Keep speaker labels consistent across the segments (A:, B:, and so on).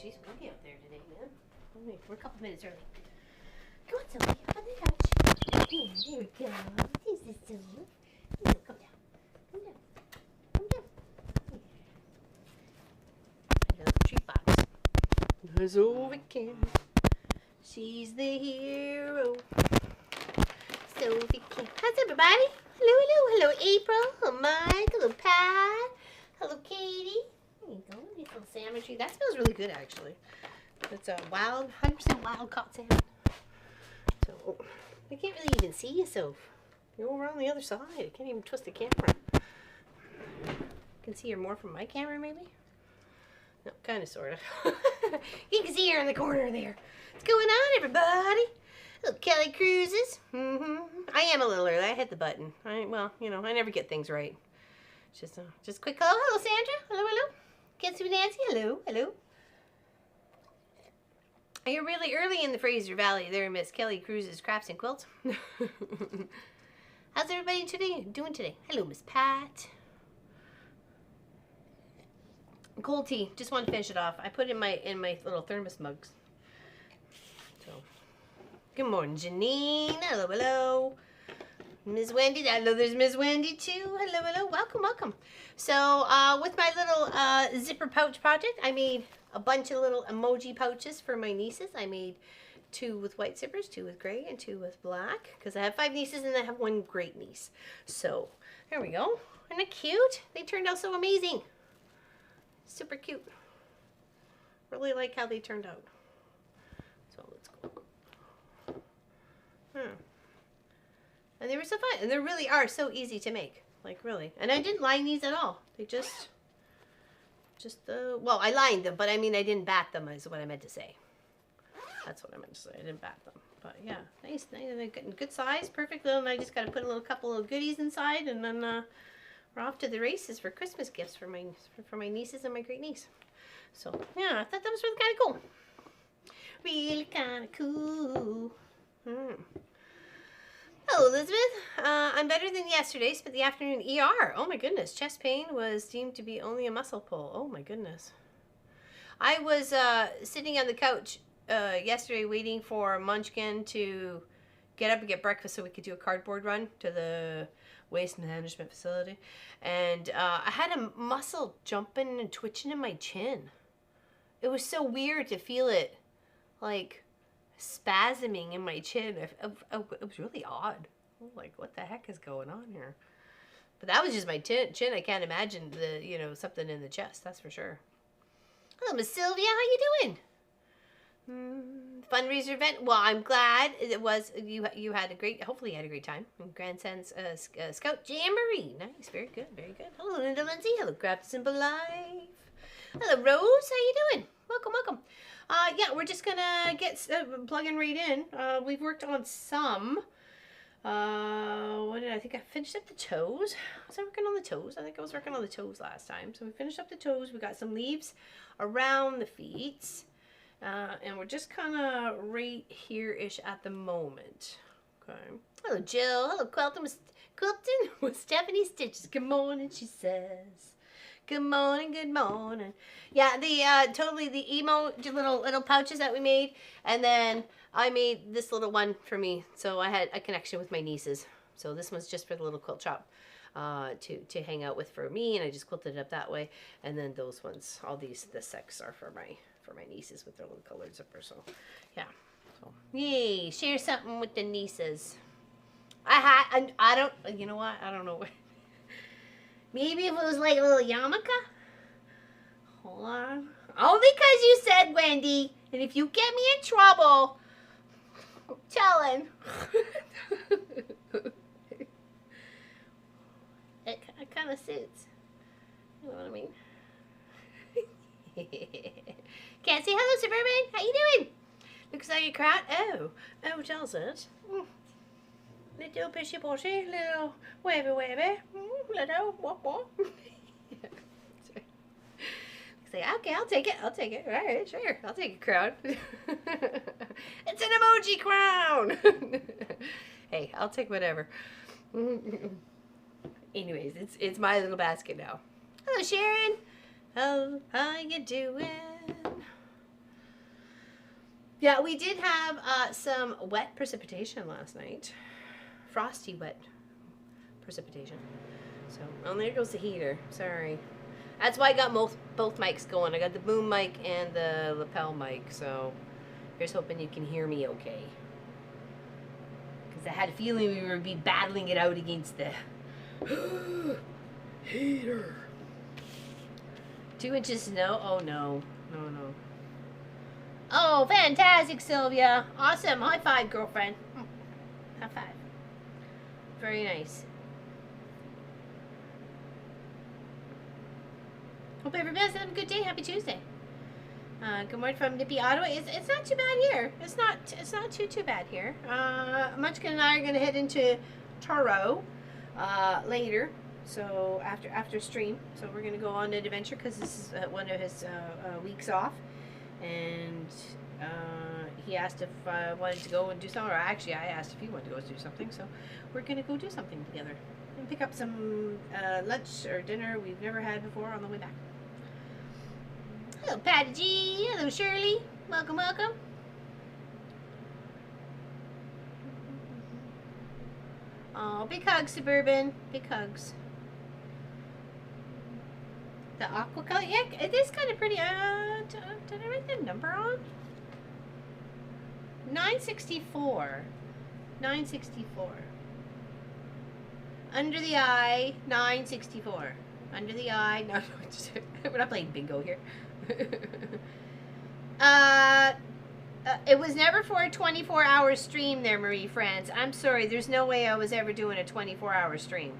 A: she's windy out there today, man. We're a couple minutes early. Come on, Sylvia, on the couch. Yeah, there we go. This is Sylvia. No, come down. Come down. Come down. Yeah. Little treat box. There's over Kim. She's the hero. Sophie Kim. How's everybody? Hello, hello, hello, April. Hello, Mike. Hello, Pat. Hello, Katie. There you go. Nice little salmon tree. That smells really good, actually. It's a wild, 100% wild caught salmon. So, I can't really even see you, Soph. You're over on the other side. I can't even twist the camera. I can see her more from my camera, maybe? No, kind of, sort of. You can see her in the corner there. What's going on, everybody? Little Kelly Cruises. I am a little early. I hit the button. Well, you know, I never get things right. Just quick hello. Hello, Sandra. Hello, hello. Can't see Nancy. Hello, hello. You're really early in the Fraser Valley there, Miss Kelly Cruises Crafts and Quilts. How's everybody doing today? Hello, Miss Pat. Cold tea. Just want to finish it off. I put it in my little thermos mugs. So, good morning, Janine. Hello, hello. Ms. Wendy. I know there's Ms. Wendy too. Hello, hello. Welcome, welcome. So, with my little zipper pouch project, I made a bunch of little emoji pouches for my nieces. I made 2 with white zippers, 2 with gray, and 2 with black. Because I have 5 nieces and I have 1 great niece. So, there we go. Isn't it cute? They turned out so amazing. Super cute. Really like how they turned out. So, let's go. And they were so fun. And they really are so easy to make. Like, really. And I didn't line these at all. They just well, I lined them, but I mean, I didn't bat them is what I meant to say. That's what I meant to say. I didn't bat them. But yeah, nice. They're good size, perfect little, and I just got to put a couple of goodies inside, and then we're off to the races for Christmas gifts for my nieces and my great niece. So yeah, I thought that was really kind of cool. Really kind of cool. Hello, Elizabeth. I'm better than yesterday. Spent the afternoon ER. Oh my goodness. Chest pain was deemed to be only a muscle pull. Oh my goodness. I was sitting on the couch yesterday waiting for Munchkin to get up and get breakfast so we could do a cardboard run to the waste management facility. And I had a muscle jumping and twitching in my chin. It was so weird to feel it like spasming in my chin. It was really odd. Like, what the heck is going on here? But that was just my chin. I can't imagine something in the chest. That's for sure. Hello, Miss Sylvia. How you doing? Fundraiser event. Well, I'm glad it was. You had a great. Hopefully, you had a great time. Grandson's Scout Jamboree. Nice. Very good. Very good. Hello, Linda Lindsay. Hello, Craft Simple Life. Hello, Rose. How you doing? Welcome, welcome. Yeah, we're just gonna get plugging right in. We've worked on some. I think I finished up the toes. Was I working on the toes? I think I was working on the toes last time. So we finished up the toes. We got some leaves around the feet. And we're just kind of right here-ish at the moment. Okay. Hello, Jill. Hello, Quilton with Stephanie Stitches. Good morning, she says. Good morning, good morning. Yeah, the emo little pouches that we made, and then I made this little one for me. So I had a connection with my nieces. So this one's just for the little quilt shop to hang out with for me, and I just quilted it up that way. And then those ones, all the sets are for my nieces with their little colored zipper. So yeah. So yay, share something with the nieces. I don't. You know what? I don't know. Maybe if it was like a little yarmulke. Hold on. Only because you said, Wendy. And if you get me in trouble, I'm telling. It kind of suits. You know what I mean? Can't say hello, Suburban. How you doing? Looks like a crowd. Oh, does it? Little pishy poshy, little wavy, little what? Say, okay, I'll take it. All right, sure, I'll take a crown. It's an emoji crown. Hey, I'll take whatever. Anyways, it's my little basket now. Hello, Sharon. How you doing? Yeah, we did have some wet precipitation last night. Frosty wet precipitation. So, oh, there goes the heater. Sorry. That's why I got both mics going. I got the boom mic and the lapel mic. So, here's hoping you can hear me okay. Because I had a feeling we would be battling it out against the heater. 2 inches snow? Oh no. No, no. Oh, fantastic, Sylvia. Awesome. High five, girlfriend. High five. Very nice. Hope everybody's having a good day. Happy Tuesday. Good morning from Nippy, Ottawa. It's not too bad here. It's not too bad here. Munchkin and I are gonna head into Taro later. So after stream, so we're gonna go on an adventure because this is one of his weeks off, and he asked if I wanted to go and do something, or actually I asked if he wanted to go do something. So we're gonna go do something together and pick up some lunch or dinner we've never had before on the way back. Hello, Patty G. Hello, Shirley. Welcome, welcome. Oh, big hugs, Suburban. Big hugs. The aqua color, yeah, it is kind of pretty. Did I write the number on? 964. 964. Under the eye, 964. Under the eye, no, we're not playing bingo here. It was never for a 24-hour stream there, Marie France. I'm sorry, there's no way I was ever doing a 24-hour stream.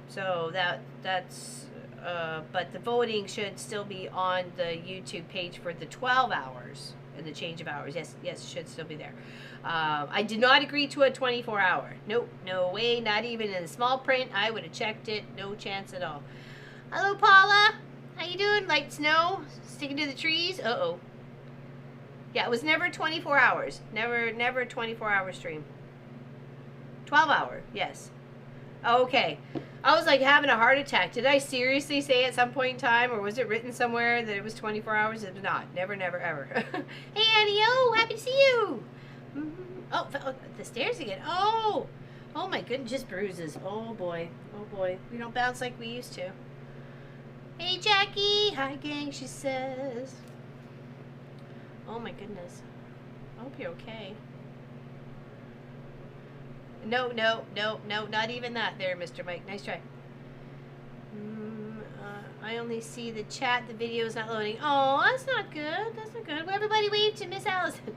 A: So that's, but the voting should still be on the YouTube page for the 12 hours and the change of hours. Yes, it should still be there. I did not agree to a 24-hour. Nope, no way, not even in the small print. I would have checked it. No chance at all. Hello, Paula. How you doing? Light snow? Sticking to the trees? Uh-oh. Yeah, it was never 24 hours. Never a 24-hour stream. 12-hour, yes. Okay. I was like having a heart attack. Did I seriously say at some point in time, or was it written somewhere that it was 24 hours? It was not. Never, ever. Hey, Annie. Oh, happy to see you. Oh, the stairs again. Oh my goodness, just bruises. Oh boy. We don't bounce like we used to. Hey, Jackie. Hi, gang, she says. Oh my goodness. I hope you're okay. No, not even that there, Mr. Mike. Nice try. I only see the chat. The video is not loading. Oh, that's not good. That's not good. Well, everybody wave to Miss Allison.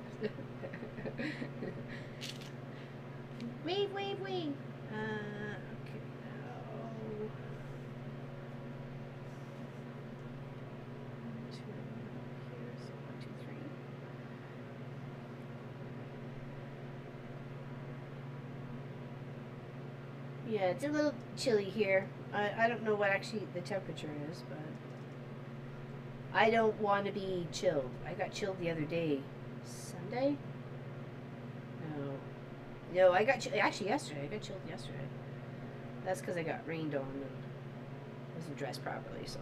A: Wave. Okay. Yeah, it's a little chilly here. I don't know what actually the temperature is, but I don't want to be chilled. I got chilled the other day. Sunday? No, I got actually yesterday. I got chilled yesterday. That's because I got rained on and wasn't dressed properly, so.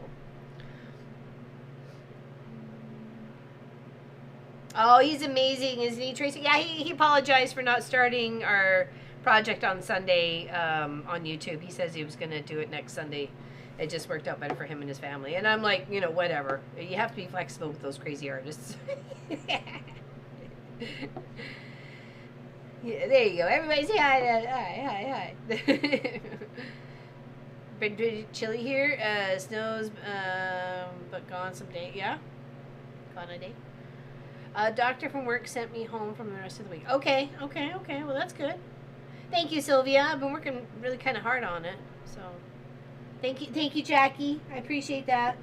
A: Oh, he's amazing, isn't he, Tracy? Yeah, he apologized for not starting our project on Sunday on YouTube. He says he was going to do it next Sunday. It just worked out better for him and his family. And I'm like, whatever. You have to be flexible with those crazy artists. Yeah, there you go. Everybody say hi. Been pretty chilly here. Snows, but gone someday. Yeah? Gone a day. Doctor from work sent me home from the rest of the week. Okay. Well, that's good. Thank you, Sylvia. I've been working really kind of hard on it. So, thank you, Jackie. I appreciate that.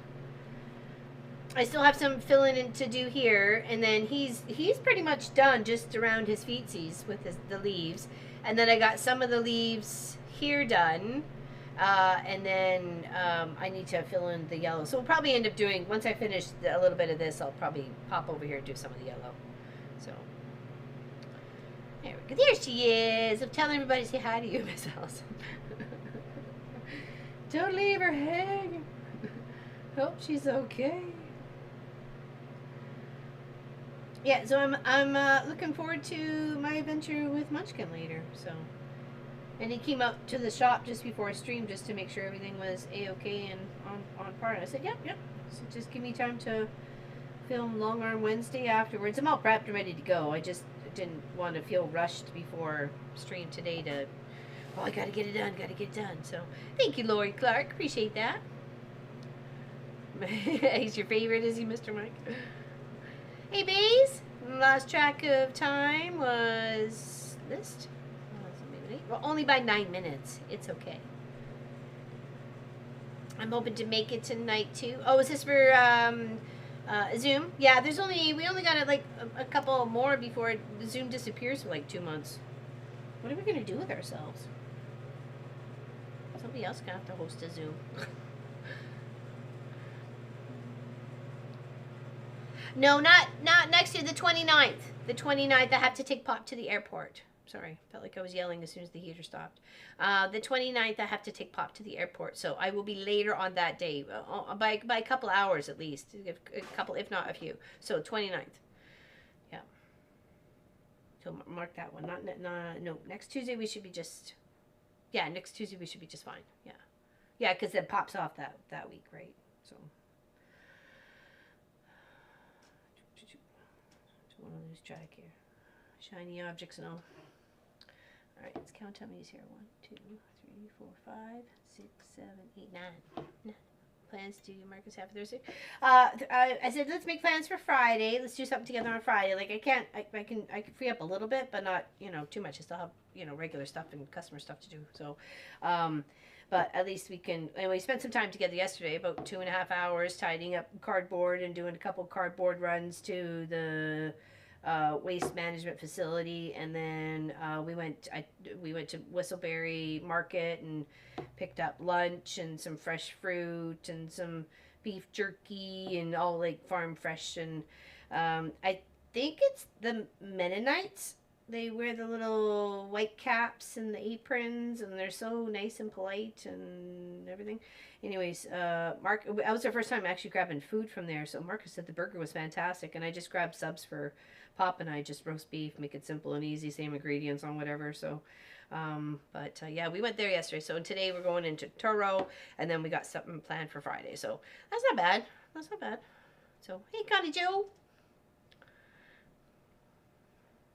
A: I still have some filling in to do here, and then he's pretty much done just around his feetsies with the leaves, and then I got some of the leaves here done, and then I need to fill in the yellow. So we'll probably end up doing, once I finish a little bit of this, I'll probably pop over here and do some of the yellow. So. There we go. There she is. I'm telling everybody to say hi to you, Miss Allison. Don't leave her hanging. Hope she's okay. Yeah, so I'm looking forward to my adventure with Munchkin later. So, and he came up to the shop just before I streamed just to make sure everything was a-okay and on par. And I said, yep, yep. So just give me time to film Long Arm Wednesday afterwards. I'm all prepped and ready to go. I just didn't want to feel rushed before stream today to, oh, I gotta get it done, gotta get it done. So thank you, Lori Clark. Appreciate that. He's your favorite, is he, Mr. Mike? Hey, bees. Last track of time was list. Well, only by 9 minutes. It's okay. I'm hoping to make it tonight too. Oh, is this for Zoom? Yeah, we only got like a couple more before Zoom disappears for like 2 months. What are we gonna do with ourselves? Somebody else gonna have to host a Zoom. No, not next year. The 29th. The 29th. I have to take Pop to the airport. Sorry, felt like I was yelling as soon as the heater stopped. The 29th, I have to take Pop to the airport, so I will be later on that day, by a couple hours at least, a couple, if not a few. So 29th, yeah. So mark that one. No. Next Tuesday we should be just, yeah. Next Tuesday we should be just fine. Yeah, yeah, because it pops off that week, right? So. Don't want to lose track here. Shiny objects and all. All right, let's count how many's here. 1, 2, 3, 4, 5, 6, 7, 8, 9. Plans to Marcus half Thursday. I said let's make plans for Friday. Let's do something together on Friday. Like I can free up a little bit, but not too much. I still have regular stuff and customer stuff to do. So, but at least we can. And we spent some time together yesterday, about 2.5 hours, tidying up cardboard and doing a couple cardboard runs to the waste management facility, and then we went to Whistleberry Market and picked up lunch and some fresh fruit and some beef jerky and all like farm fresh. And I think it's the Mennonites. They wear the little white caps and the aprons, and they're so nice and polite and everything. Anyways, Mark, that was the first time actually grabbing food from there. So Marcus said the burger was fantastic, and I just grabbed subs for Pop and I, just roast beef, make it simple and easy, same ingredients on whatever. So, yeah, we went there yesterday. So today we're going into Turo, and then we got something planned for Friday. So that's not bad. That's not bad. So hey, Connie Joe.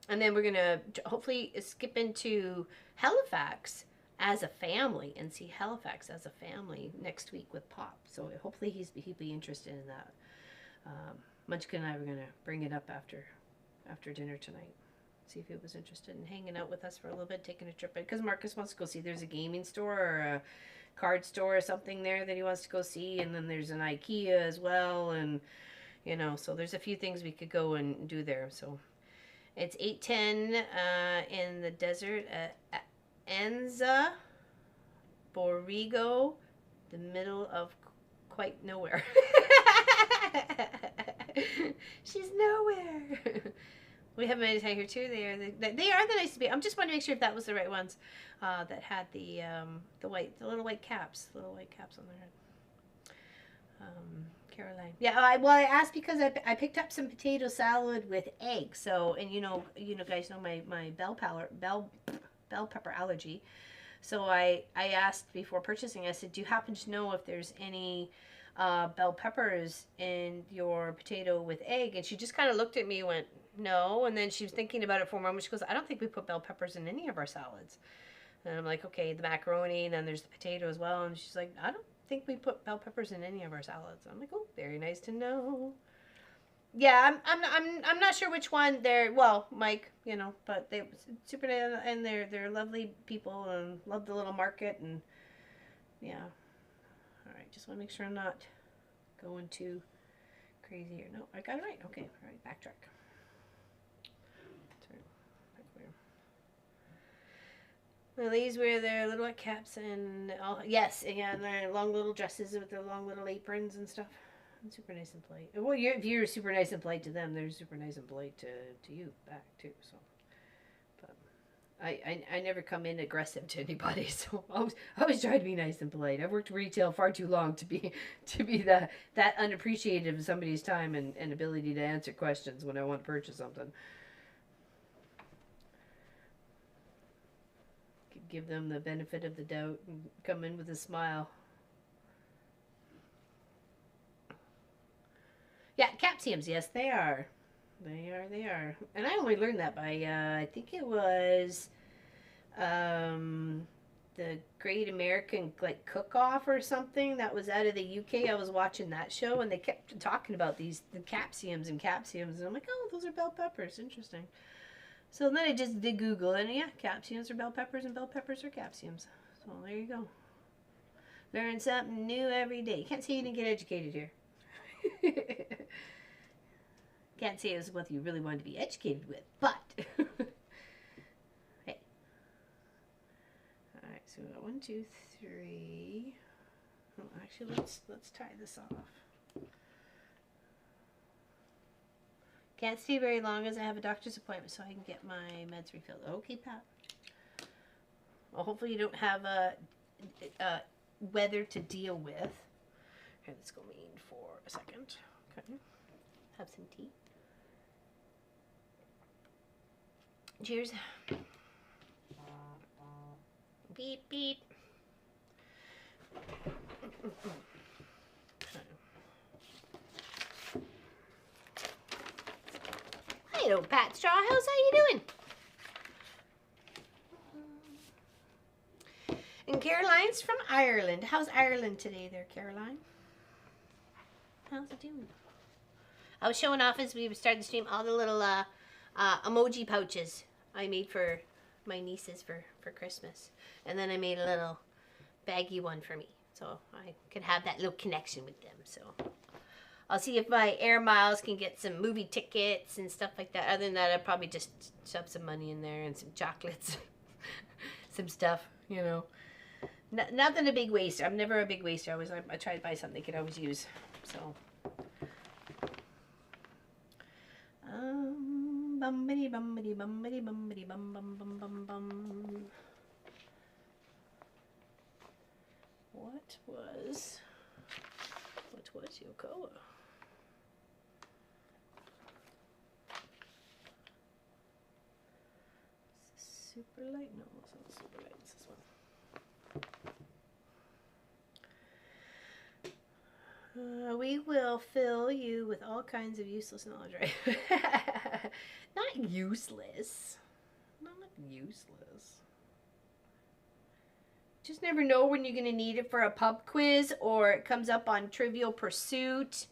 A: And then we're gonna hopefully skip into Halifax as a family and see Halifax as a family next week with Pop. So hopefully he'd be interested in that. Munchkin and I were gonna bring it up after dinner tonight. See if he was interested in hanging out with us for a little bit, taking a trip. Because Marcus wants to go see. There's a gaming store or a card store or something there that he wants to go see, and then there's an IKEA as well, and so there's a few things we could go and do there. So. It's 8:10 in the desert at Anza, Borrego, the middle of quite nowhere. She's nowhere. We have many here too. They are the nicest baby. I'm just wanting to make sure if that was the right ones that had the little white caps on their head. Caroline. Yeah, I asked because I picked up some potato salad with egg. So, and guys know my bell pepper allergy. So I asked before purchasing. I said, "Do you happen to know if there's any bell peppers in your potato with egg?" And she just kind of looked at me and went, "No." And then she was thinking about it for a moment. She goes, "I don't think we put bell peppers in any of our salads." And I'm like, "Okay, the macaroni, and then there's the potato as well." And she's like, "I don't think we put bell peppers in any of our salads." I'm like, "Oh, very nice to know." Yeah, I'm not sure which one they're. Well, Mike, but they super nice, and they're lovely people and love the little market, and yeah. All right, just want to make sure I'm not going too crazy here. No, I got it right. Okay, all right, backtrack. Lilies wear their little white caps and all. Yes, and their long little dresses with their long little aprons and stuff. And super nice and polite. Well, if you're super nice and polite to them, they're super nice and polite to you back too. So, but I never come in aggressive to anybody, so I always try to be nice and polite. I've worked retail far too long to be that unappreciative of somebody's time and ability to answer questions when I want to purchase something. Give them the benefit of the doubt and come in with a smile. Yeah, capsiums, yes, they are. They are. And I only learned that by, I think it was the Great American like Cook-Off or something that was out of the UK. I was watching that show and they kept talking about the capsiums and I'm like, oh, those are bell peppers. Interesting. So then I just did Google and yeah, capsiums are bell peppers and bell peppers are capsiums. So there you go. Learn something new every day. You can't say you didn't get educated here. Can't say it was what you really wanted to be educated with, but hey. All right, so we got 1, 2, 3. Oh, actually, let's tie this off. Can't stay very long as I have a doctor's appointment, so I can get my meds refilled. Okay, Pat. Well, hopefully you don't have a weather to deal with. Here, let's go mean for a second. Okay. Have some tea. Cheers. Beep, beep. Hello, Pat Strawhouse. How you doing? And Caroline's from Ireland. How's Ireland today there, Caroline? How's it doing? I was showing off as we started the stream all the little emoji pouches I made for my nieces for Christmas. And then I made a little baggy one for me. So I could have that little connection with them. So I'll see if my air miles can get some movie tickets and stuff like that. Other than that, I'll probably just shove some money in there and some chocolates. Some stuff, you know. Nothing a big waster. I'm never a big waster. I try to buy something they could always use. So. Bumbity bumbity bumbity bumbity bum bum bum bum bum. What was Yokoa? Is this super light? No, it's not super light. It's this one. We will fill you with all kinds of useless knowledge, right? Not useless. Not useless. Just never know when you're going to need it for a pub quiz or it comes up on Trivial Pursuit.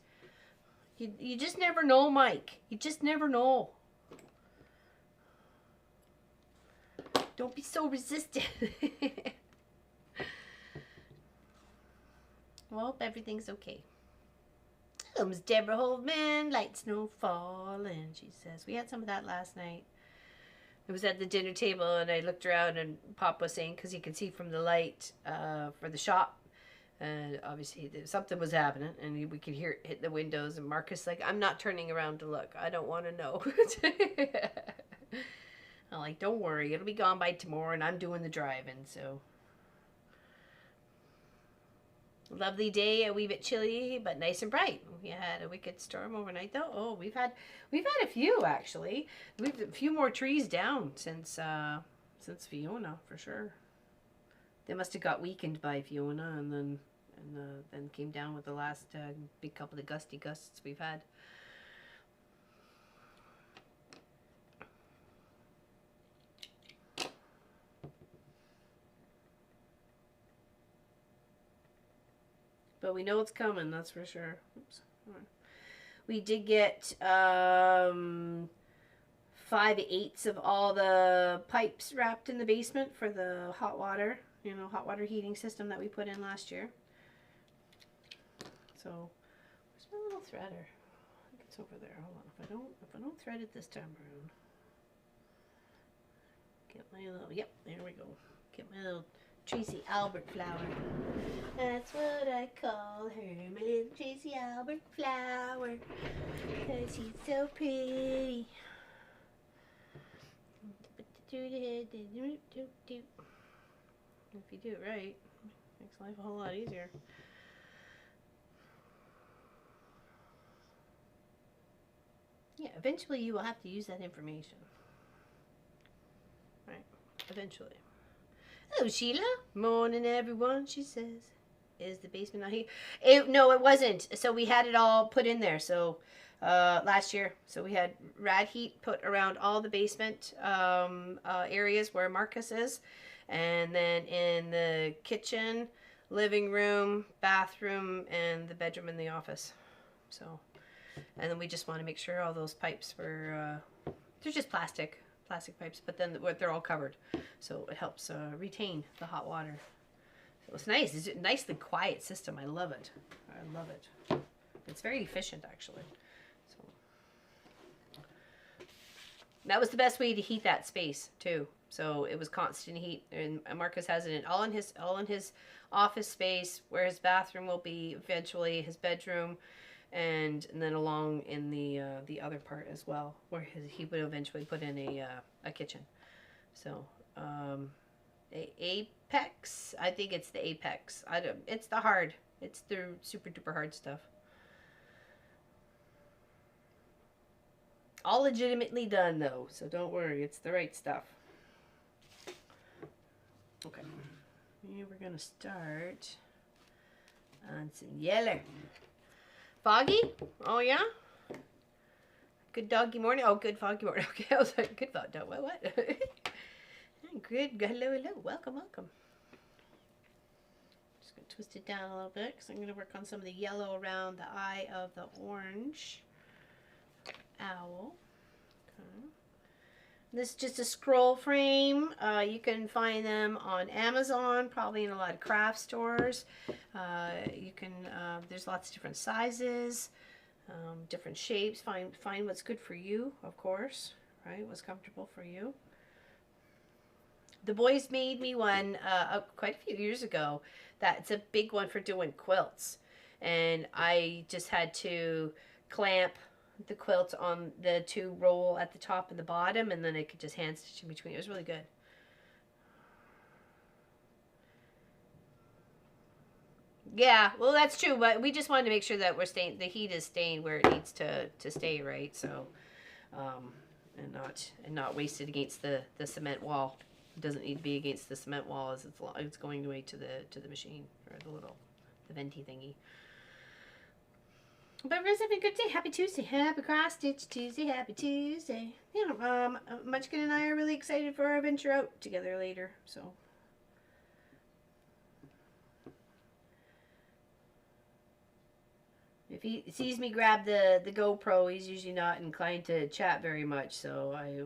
A: You just never know, Mike. You just never know. Don't be so resistant. Well, everything's okay. Hello, Miss Deborah Holdman. Light snow falling, she says. We had some of that last night. It was at the dinner table, and I looked around, and Pop was saying, because you can see from the light for the shop, and obviously something was happening, and we could hear it hit the windows, and Marcus like, I'm not turning around to look. I don't want to know. I'm like, don't worry. It'll be gone by tomorrow, and I'm doing the driving, so. Lovely day, a wee bit chilly, but nice and bright. We had a wicked storm overnight, though. Oh, we've had a few actually. We've a few more trees down since Fiona for sure. They must have got weakened by Fiona, and then came down with the last big couple of gusty gusts we've had. But we know it's coming, that's for sure. Oops. We did get 5/8 of all the pipes wrapped in the basement for the hot water, hot water heating system that we put in last year. So, where's my little threader? I think it's over there. Hold on. If I don't thread it this time around. Get my little, yep, there we go. Get my little Tracy Albert flower. That's what I call her, my little Tracy Albert flower, 'cause she's so pretty. through the head. If you do it right, makes life a whole lot easier. Yeah, eventually you will have to use that information. Right, eventually. Hello, Sheila. Morning, everyone, she says. Is the basement not heat? No, it wasn't. So we had it all put in there. So last year, so we had rad heat put around all the basement areas where Marcus is, and then in the kitchen, living room, bathroom, and the bedroom and the office. So, and then we just want to make sure all those pipes were they're just plastic pipes, but then they're all covered, so it helps retain the hot water. So it's nice. It's a nicely quiet system. I love it. I love it. It's very efficient, actually. So that was the best way to heat that space too. So it was constant heat, and Marcus has it all in his office space, where his bathroom will be eventually, his bedroom, and then along in the other part as well, where he would eventually put in a kitchen. So Apex, I think it's the Apex. It's the super duper hard stuff. All legitimately done though, so don't worry, it's the right stuff. Okay, here we're gonna start on some yellow. Foggy? Oh yeah? Good doggy morning? Oh, good foggy morning. Okay, I was like, good dog. What? Good. Hello. Welcome. Just going to twist it down a little bit because I'm going to work on some of the yellow around the eye of the orange owl. Okay. This is just a scroll frame. You can find them on Amazon, probably in a lot of craft stores. There's lots of different sizes, different shapes. Find what's good for you, of course, right? What's comfortable for you. The boys made me one quite a few years ago. That's a big one for doing quilts. And I just had to clamp the quilt on the two roll at the top and the bottom, and then I could just hand stitch in between. It was really good. Yeah, well, that's true, but we just wanted to make sure that the heat is staying where it needs to stay, right? So, and not wasted against the cement wall. It doesn't need to be against the cement wall as it's going away to the machine, or the venti thingy. But everyone's having a good day. Happy Tuesday. Happy cross stitch Tuesday. Happy Tuesday. Yeah, Munchkin and I are really excited for our venture out together later. So. If he sees me grab the GoPro, he's usually not inclined to chat very much. So I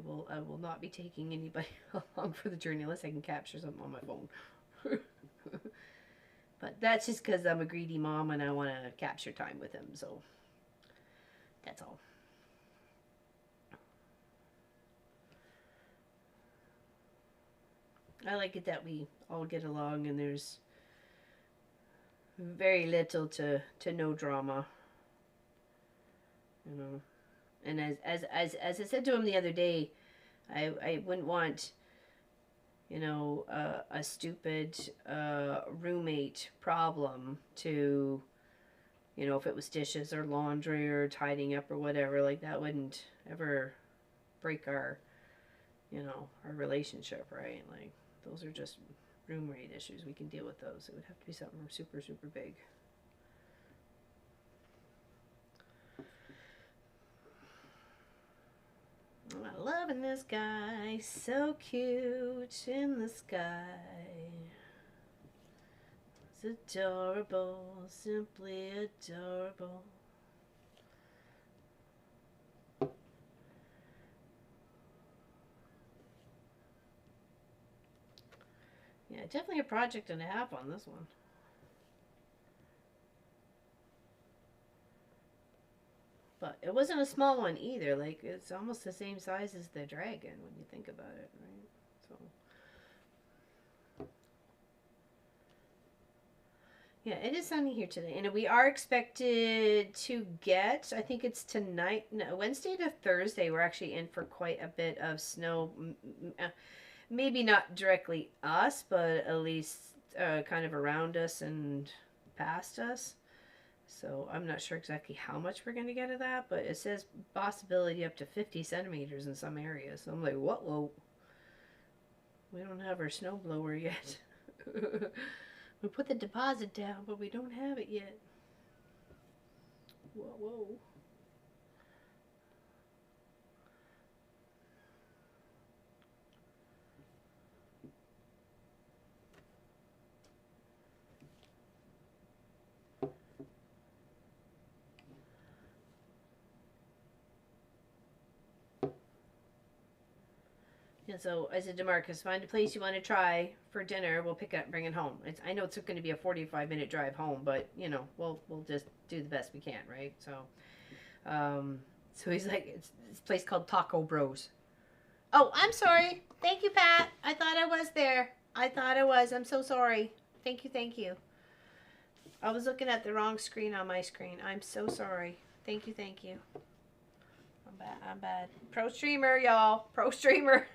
A: will not be taking anybody along for the journey unless I can capture something on my phone. But that's just because I'm a greedy mom and I want to capture time with him. So that's all. I like it that we all get along and there's very little to no drama, you know. And as I said to him the other day, I wouldn't want, you know, a stupid roommate problem to, you know, if it was dishes or laundry or tidying up or whatever, like that wouldn't ever break our, you know, our relationship, right? Like those are just room rate issues. We can deal with those. It would have to be something super big. I'm loving this guy. So cute in the sky. It's adorable. Simply adorable. Yeah, definitely a project and a half on this one. But it wasn't a small one either. Like, it's almost the same size as the dragon when you think about it, right? So. Yeah, it is sunny here today, and we are expected to get, I think it's tonight, no, Wednesday to Thursday, we're actually in for quite a bit of snow. Maybe not directly us, but at least kind of around us and past us. So I'm not sure exactly how much we're going to get of that, but it says possibility up to 50 centimeters in some areas. So I'm like, what? Whoa. We don't have our snow blower yet. We put the deposit down, but we don't have it yet. Whoa, whoa. And so I said to Marcus, find a place you want to try for dinner. We'll pick it up, bring it home. I know it's going to be a 45-minute drive home, but you know, we'll just do the best we can, right? So he's like, it's this place called Taco Bros. Oh, I'm sorry. Thank you, Pat. I thought I was there. I thought I was. I'm so sorry. Thank you, thank you. I was looking at the wrong screen on my screen. I'm so sorry. Thank you, thank you. I'm bad. I'm bad. Pro streamer, y'all. Pro streamer.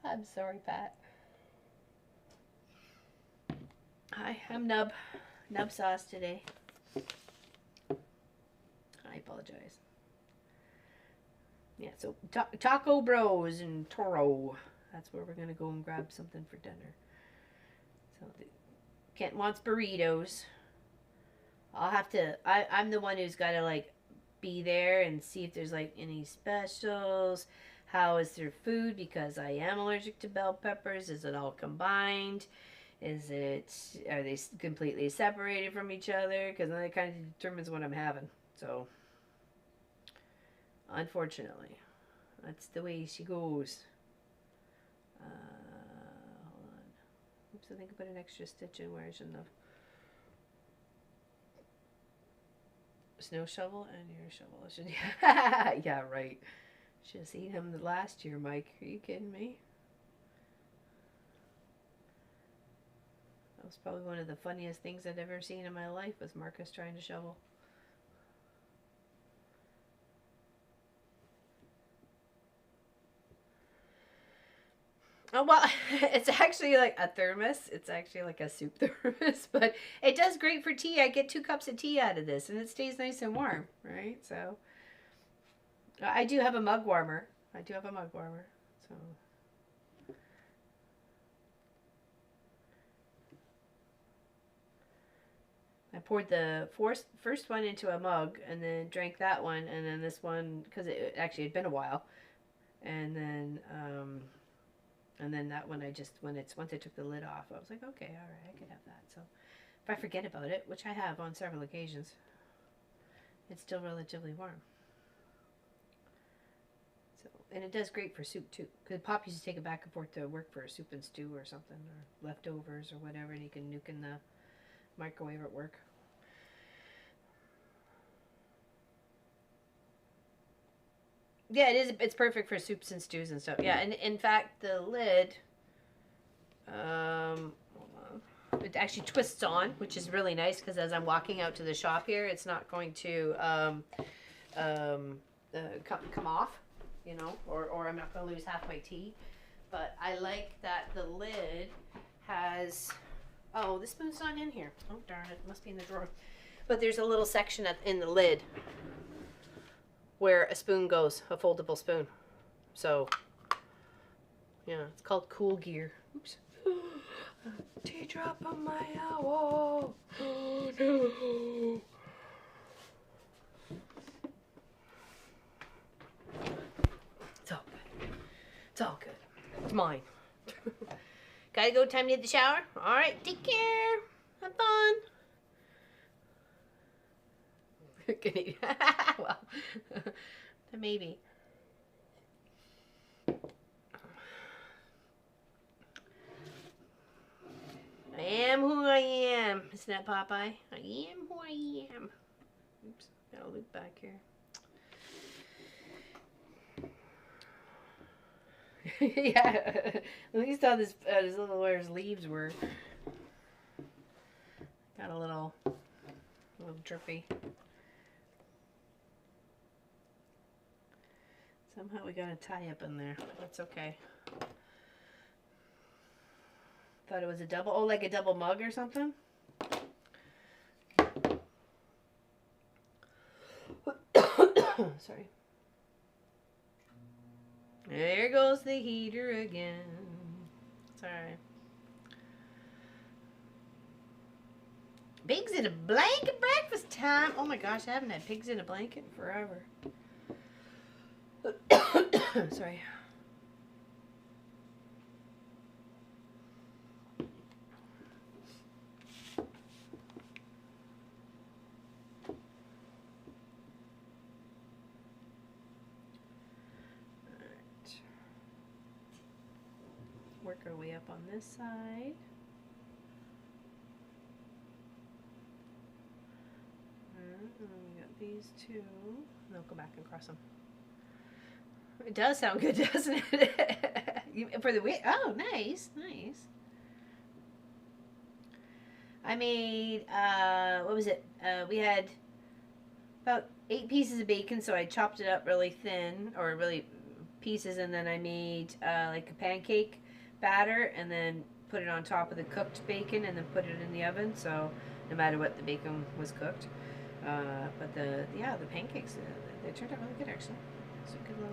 A: I'm sorry, Pat. Hi, I'm Nub. Nub sauce today. I apologize. Yeah, so Taco Bros in Toro. That's where we're gonna go and grab something for dinner. So Kent wants burritos. I'll have to. I'm the one who's got to like be there and see if there's like any specials. How is their food? Because I am allergic to bell peppers. Is it all combined? Are they completely separated from each other? Because then it kind of determines what I'm having. So, unfortunately, that's the way she goes. Hold on. Oops, I think I put an extra stitch in where I shouldn't have. Snow shovel and your shovel. Yeah, right. Should have seen him the last year, Mike. Are you kidding me? That was probably one of the funniest things I'd ever seen in my life was Marcus trying to shovel. Oh, well, it's actually like a thermos. It's actually like a soup thermos, but it does great for tea. I get 2 cups of tea out of this, and it stays nice and warm, right? So, I do have a mug warmer. So. I poured the first one into a mug and then drank that one, and then this one, because it actually had been a while, and then that one once I took the lid off, I was like, okay, all right, I could have that. So if I forget about it, which I have on several occasions, it's still relatively warm. So, and it does great for soup too, because Pop used to take it back and forth to work for a soup and stew or something, or leftovers or whatever, and you can nuke in the microwave at work. Yeah, it is. It's perfect for soups and stews and stuff. Yeah, and in fact, the lid, hold on, it actually twists on, which is really nice because as I'm walking out to the shop here, it's not going to come off, you know, or I'm not going to lose half my tea. But I like that the lid has. Oh, the spoon's not in here. Oh darn it! It must be in the drawer. But there's a little section in the lid where a spoon goes, a foldable spoon. So, yeah, it's called Cool Gear. Oops. Teardrop on my owl. Oh no. It's all good. It's all good. It's mine. Gotta go, time to hit the shower? Alright, take care. Have fun. Well, maybe. I am who I am. Isn't that Popeye? I am who I am. Oops, got a loop back here. Yeah, at least on this little where his leaves were. drippy. Somehow we got a tie up in there. That's okay. Thought it was a double. Oh, like a double mug or something? Sorry. There goes the heater again. It's alright. Pigs in a blanket breakfast time. Oh my gosh, I haven't had pigs in a blanket in forever. Sorry. Alright. Work our way up on this side. And we got these two. And I'll go back and cross them. It does sound good, doesn't it? For the way, oh, nice, nice. I made, what was it? We had about 8 pieces of bacon, so I chopped it up really thin, or really pieces, and then I made like a pancake batter, and then put it on top of the cooked bacon, and then put it in the oven. So no matter what, the bacon was cooked. But the pancakes, they turned out really good actually. It's a good little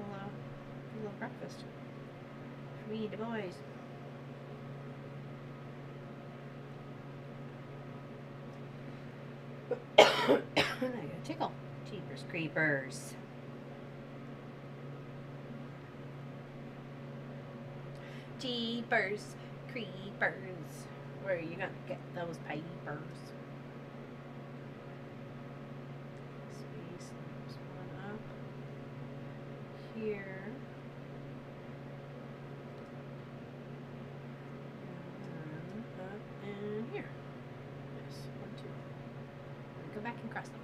A: breakfast for me and the boys. And I got a tickle. Jeepers creepers. Jeepers creepers. Where are you gonna get those papers? Space one up here. And up and here. Yes, 1, 2. Go back and cross them.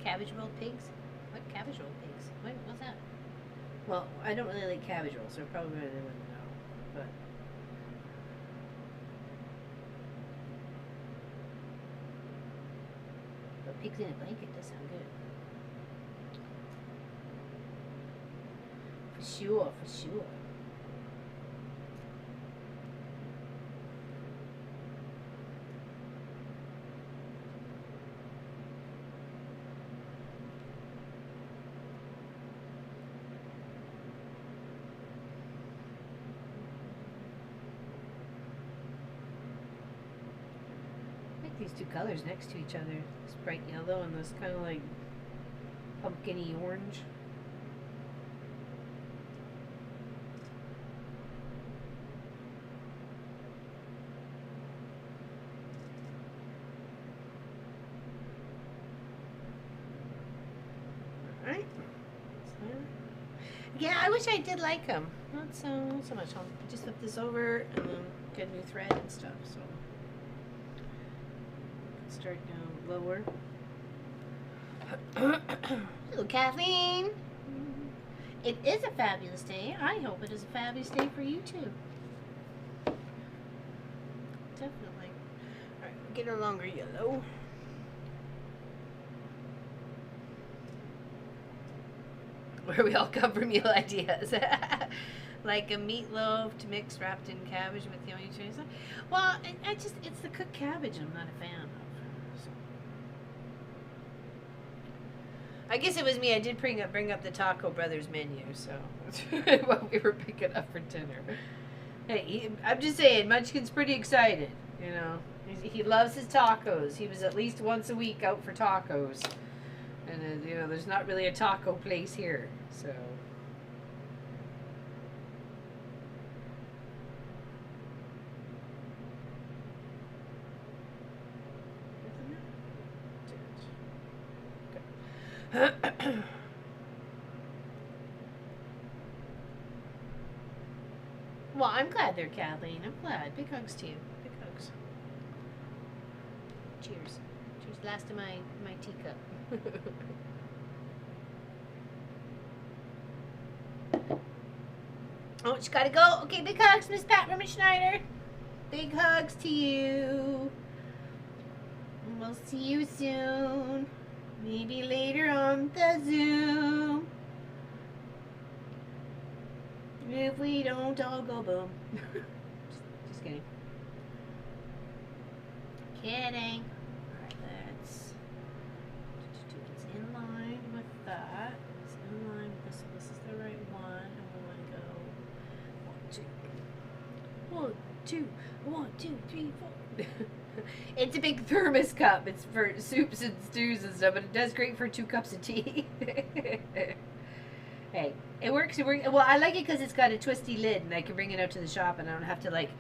A: Cabbage rolled pigs? What cabbage rolled pigs? What's that? Well, I don't really like cabbage rolls, so probably they wouldn't know. But pigs in a blanket does sound good. For sure, for sure. These two colors next to each other. This bright yellow and this kind of like pumpkin-y orange. Alright. Yeah, I wish I did like them. Not so much. I'll just flip this over and then get a new thread and stuff. So start down lower. Hello, Kathleen. It is a fabulous day. I hope it is a fabulous day for you too. Definitely. Alright, get a longer yellow. Where we all come from meal ideas. Like a meatloaf to mix wrapped in cabbage with the onion cheese. Well, it's the cooked cabbage I'm not a fan of. So. I guess it was me. I did bring up the Taco Brothers menu, so that's what we were picking up for dinner. Hey, I'm just saying, Munchkin's pretty excited. You know, he loves his tacos. He was at least once a week out for tacos, and you know, there's not really a taco place here, so. Well, I'm glad they're Kathleen. I'm glad. Big hugs to you. Big hugs. Cheers. Cheers. Last of my teacup. Oh, she gotta go. Okay, big hugs, Miss Pat Schneider. Big hugs to you. We'll see you soon. Maybe later on the Zoom. If we don't all go boom. just kidding. Kidding. Alright, let's do it's in line with that. It's in line with this. This is the right one. And we want to go 1, 2, 3, 4. It's a big thermos cup. It's for soups and stews and stuff, but it does great for 2 cups of tea. Hey, it works. It works. Well, I like it because it's got a twisty lid, and I can bring it out to the shop, and I don't have to like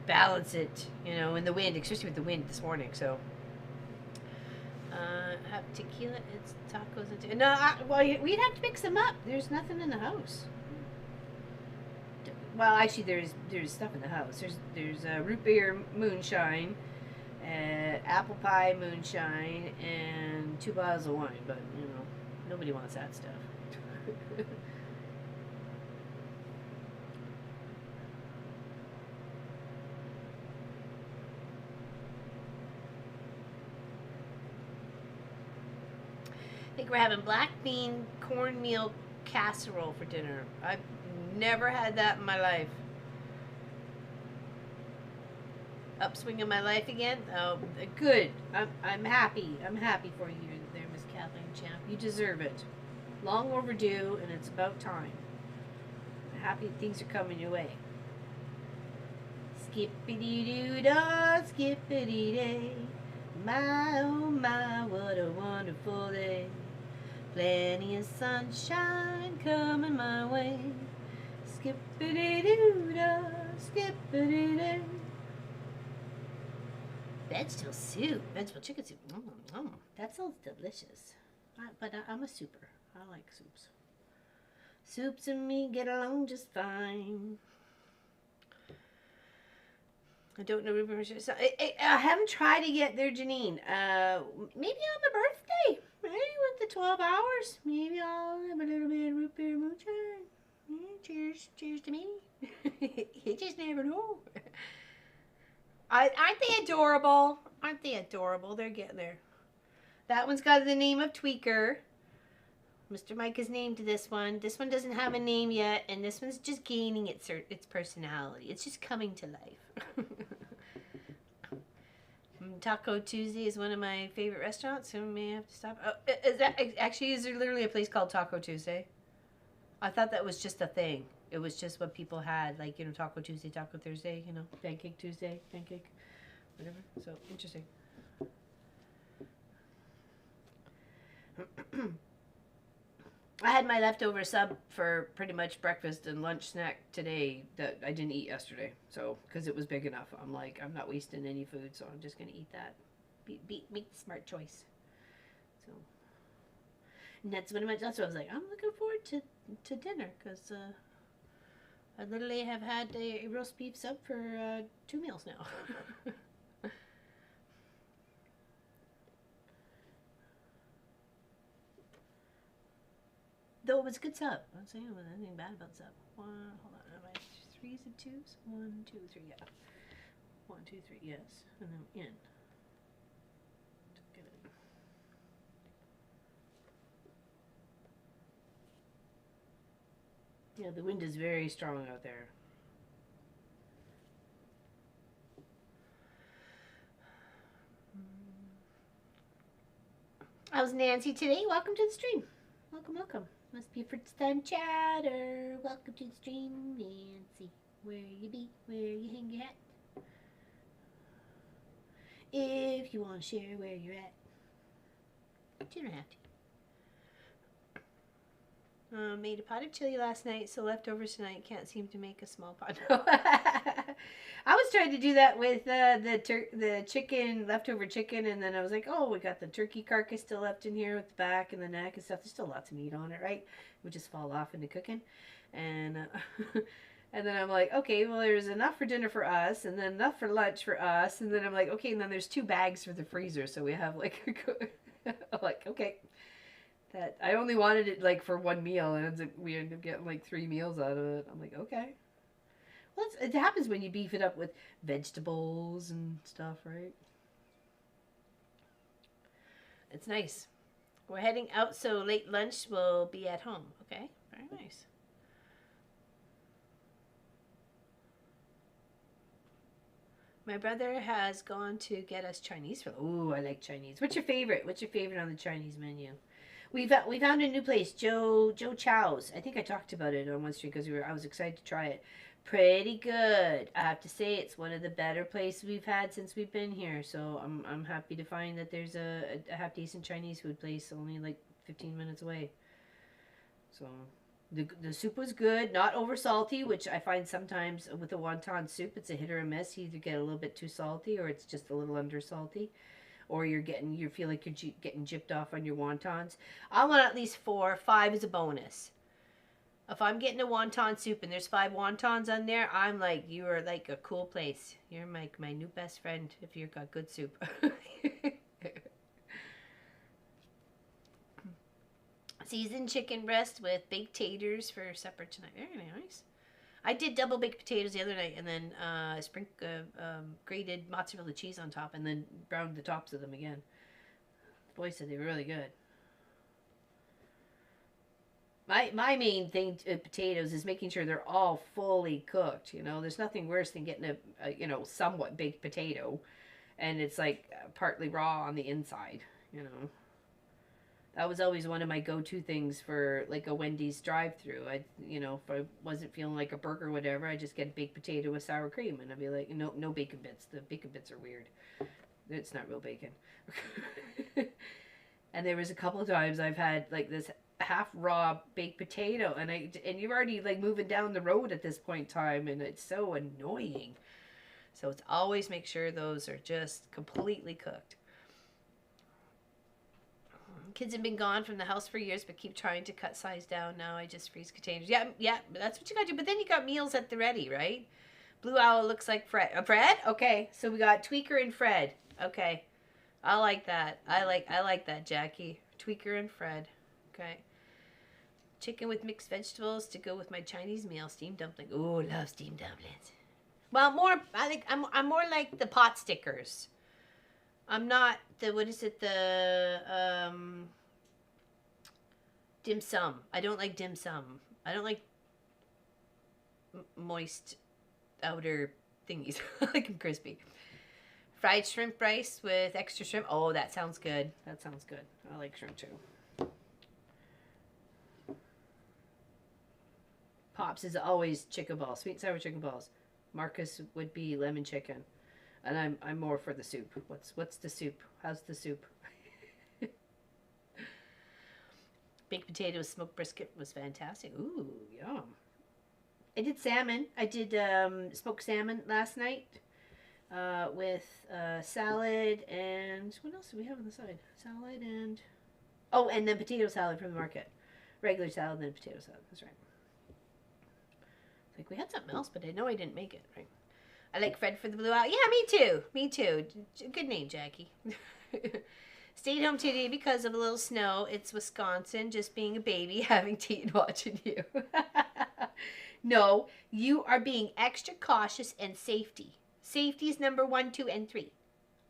A: balance it, you know, in the wind, especially with the wind this morning. So, have tequila. It's tacos and no. Well, we'd have to mix them up. There's nothing in the house. Well, actually, there's stuff in the house. There's root beer moonshine, apple pie moonshine, and 2 bottles of wine. But you know, nobody wants that stuff. I think we're having black bean cornmeal casserole for dinner. I've never had that in my life. Upswing in my life again? Oh, good. I'm happy. I'm happy for you there, Miss Kathleen Champ. You deserve it. Long overdue, and it's about time. I'm happy things are coming your way. Skippity-doo-dah, skippity-day. My, oh my, what a wonderful day. Plenty of sunshine coming my way. Skippity-doo-dah, skippity-day. Vegetable soup, vegetable chicken soup. That sounds delicious. But I'm a souper. I like soups. Soups and me get along just fine. I don't know. I haven't tried it yet there, Janine. Maybe on my birthday. Maybe with the 12 hours. Maybe I'll have a little bit of root beer moonshine. Cheers. Cheers to me. You just never know. Aren't they adorable? Aren't they adorable? They're getting there. That one's got the name of Tweaker. Mr. Mike has named this one. This one doesn't have a name yet, and this one's just gaining its personality. It's just coming to life. Taco Tuesday is one of my favorite restaurants, so we may have to stop. Oh, is there literally a place called Taco Tuesday? I thought that was just a thing. It was just what people had, like, you know, Taco Tuesday, Taco Thursday, you know, Pancake Tuesday, pancake, whatever. So, interesting. I had my leftover sub for pretty much breakfast and lunch snack today that I didn't eat yesterday. So, because it was big enough. I'm like, I'm not wasting any food, so I'm just going to eat that. Make the smart choice. So, and that's what I was like, I'm looking forward to dinner, because I literally have had a roast beef sub for 2 meals now. Though it was a good sub. I'm not saying it was anything bad about sub. Hold on. Am I 3s and 2s? 1, 2, 3, yeah. 1, 2, 3, yes. And then in. Get it. Yeah, the wind is very strong out there. How's Nancy today? Welcome to the stream. Welcome, welcome. Must be first time chatter. Welcome to the stream, Nancy. Where you be? Where you hang your hat? If you want to share where you're at, but you don't have to. Made a pot of chili last night, so leftovers tonight. Can't seem to make a small pot. I was trying to do that with the chicken, leftover chicken, and then I was like, oh, we got the turkey carcass still left in here with the back and the neck and stuff. There's still lots of meat on it, right? It would just fall off into cooking. And and then I'm like, okay, well, there's enough for dinner for us, and then enough for lunch for us, and then I'm like, okay, and then there's 2 bags for the freezer, so we have like, I'm like, okay. That I only wanted it like for 1 meal, and we ended up getting like 3 meals out of it. I'm like, okay, Well, it happens when you beef it up with vegetables and stuff, right? It's nice. We're heading out, so late lunch will be at home. Okay, very nice. My brother has gone to get us Chinese food. Ooh, I like Chinese. What's your favorite? What's your favorite on the Chinese menu? We found a new place, Joe Chow's. I think I talked about it on one street because I was excited to try it. Pretty good. I have to say it's one of the better places we've had since we've been here. So I'm happy to find that there's a half decent Chinese food place only like 15 minutes away. So the soup was good, not over salty, which I find sometimes with a wonton soup it's a hit or a miss. You either get a little bit too salty or it's just a little under salty, or you feel like you're getting gypped off on your wontons. I want at least 4. 5 is a bonus. If I'm getting a wonton soup and there's 5 wontons on there, I'm like, you are like a cool place. You're my new best friend if you've got good soup. Seasoned chicken breast with baked taters for supper tonight. Very nice. I did double baked potatoes the other night and then grated mozzarella cheese on top and then browned the tops of them again. The boy said they were really good. My main thing to potatoes is making sure they're all fully cooked. You know, there's nothing worse than getting a somewhat baked potato and it's like partly raw on the inside, you know. That was always one of my go-to things for like a Wendy's drive-through. If I wasn't feeling like a burger or whatever, I just get a baked potato with sour cream, and I'd be like, no bacon bits. The bacon bits are weird. It's not real bacon. And there was a couple of times I've had like this half raw baked potato, and you're already like moving down the road at this point in time, and it's so annoying. So it's always make sure those are just completely cooked. Kids have been gone from the house for years, but keep trying to cut size down. Now I just freeze containers. Yeah, that's what you gotta do. But then you got meals at the ready, right? Blue Owl looks like Fred. Fred? Okay, so we got Tweaker and Fred. Okay, I like that. I like that, Jackie. Tweaker and Fred. Okay. Chicken with mixed vegetables to go with my Chinese meal. Steamed dumpling. Ooh, love steamed dumplings. Well, I think I'm more like the pot stickers. I'm not dim sum. I don't like dim sum. I don't like moist outer thingies. I like them crispy. Fried shrimp rice with extra shrimp. Oh, that sounds good. That sounds good. I like shrimp too. Pops is always chicken balls. Sweet and sour chicken balls. Marcus would be lemon chicken. And I'm more for the soup. What's the soup? How's the soup? Baked potatoes, smoked brisket was fantastic. Ooh, yum. I did salmon. I did smoked salmon last night with salad and what else do we have on the side? Salad and and then potato salad from the market. Regular salad and then potato salad. That's right. Like we had something else, but I know I didn't make it right. I like Fred for the Blue Owl. Yeah, me too. Me too. Good name, Jackie. Stayed home today because of a little snow. It's Wisconsin, just being a baby, having tea and watching you. No, you are being extra cautious and safety. Safety is number 1, 2, and 3.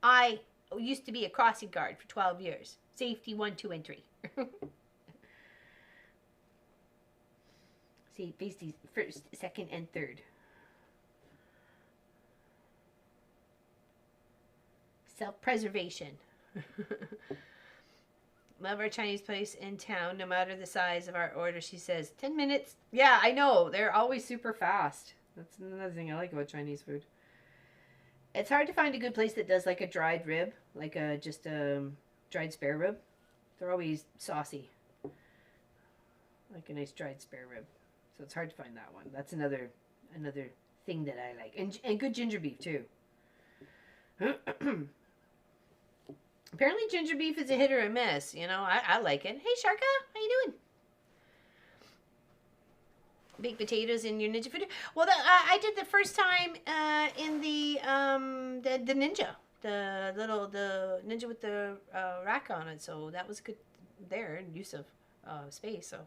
A: I used to be a crossing guard for 12 years. Safety 1, 2, and 3. Safety first, second, and third. Self-preservation. Love our Chinese place in town, no matter the size of our order. She says 10 minutes. Yeah, I know. They're always super fast. That's another thing I like about Chinese food. It's hard to find a good place that does like a dried rib, like just a dried spare rib. They're always saucy. Like a nice dried spare rib. So it's hard to find that one. That's another thing that I like. And good ginger beef too. Apparently ginger beef is a hit or a miss. You know, I like it. Hey, Sharka, how you doing? Baked potatoes in your ninja food. Well, I did the first time in the ninja, the ninja with the rack on it. So that was good there and use of space. So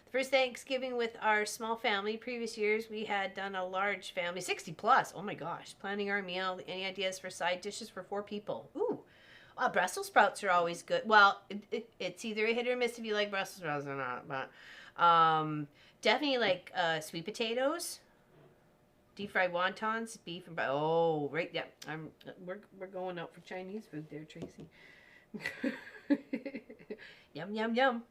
A: the First Thanksgiving with our small family. Previous years we had done a large family, 60 plus. Oh my gosh. Planning our meal. Any ideas for side dishes for 4 people? Ooh. Brussels sprouts are always good. Well, it's either a hit or miss if you like Brussels sprouts or not. But definitely like sweet potatoes, deep fried wontons, beef and oh right, yeah. We're going out for Chinese food there, Tracy. Yum yum yum.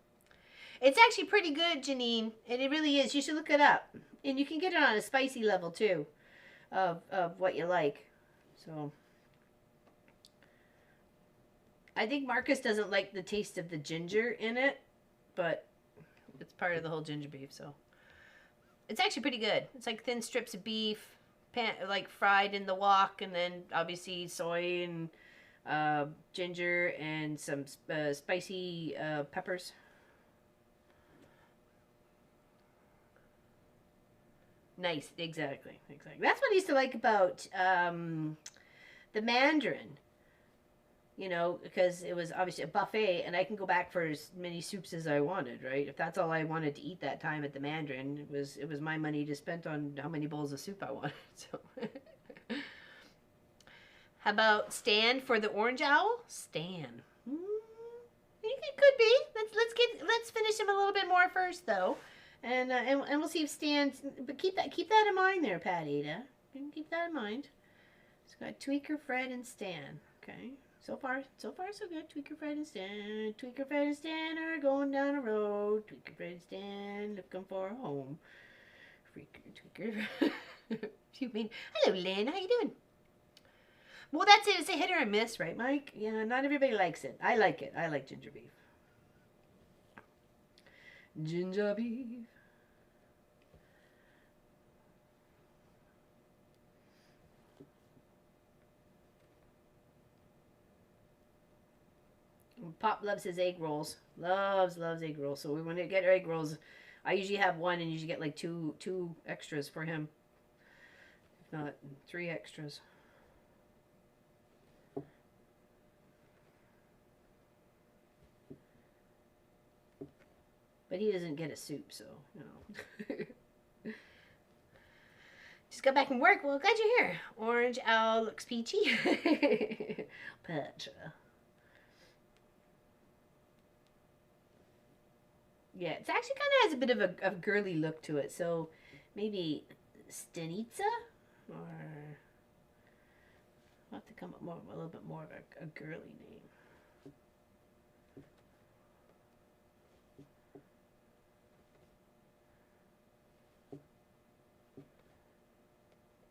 A: It's actually pretty good, Janine, and it really is. You should look it up, and you can get it on a spicy level too, of what you like. So. I think Marcus doesn't like the taste of the ginger in it, but it's part of the whole ginger beef, so it's actually pretty good. It's like thin strips of beef, like fried in the wok, and then obviously soy and ginger and some spicy peppers. Nice, exactly. That's what I used to like about the Mandarin. You know, because it was obviously a buffet, and I can go back for as many soups as I wanted, right? If that's all I wanted to eat that time at the Mandarin, it was my money to spend on how many bowls of soup I wanted. So, how about Stan for the orange owl? Stan, it could be. Let's finish him a little bit more first, though, and we'll see if Stan's. But keep that in mind, there, Pat Ada. Keep that in mind. It's got Tweaker, Fred, and Stan. Okay. So far, so good. Tweaker, Fred, and Stan. Tweaker, Fred, and Stan are going down a road. Tweaker, Fred, and Stan looking for a home. Tweaker. You mean, hello, Lynn. How you doing? Well, that's it. It's a hit or a miss, right, Mike? Yeah, not everybody likes it. I like it. I like ginger beef. Ginger beef. Pop loves his egg rolls. Loves egg rolls. So when we get egg rolls, I usually have one and usually get like two extras for him. If not, 3 extras. But he doesn't get a soup, so, you know. Just got back from work. Well, glad you're here. Orange owl looks peachy. Petra. Yeah, it's actually kind of has a bit of a girly look to it. So maybe Stanitsa? Or I'll have to come up a little bit more of a girly name.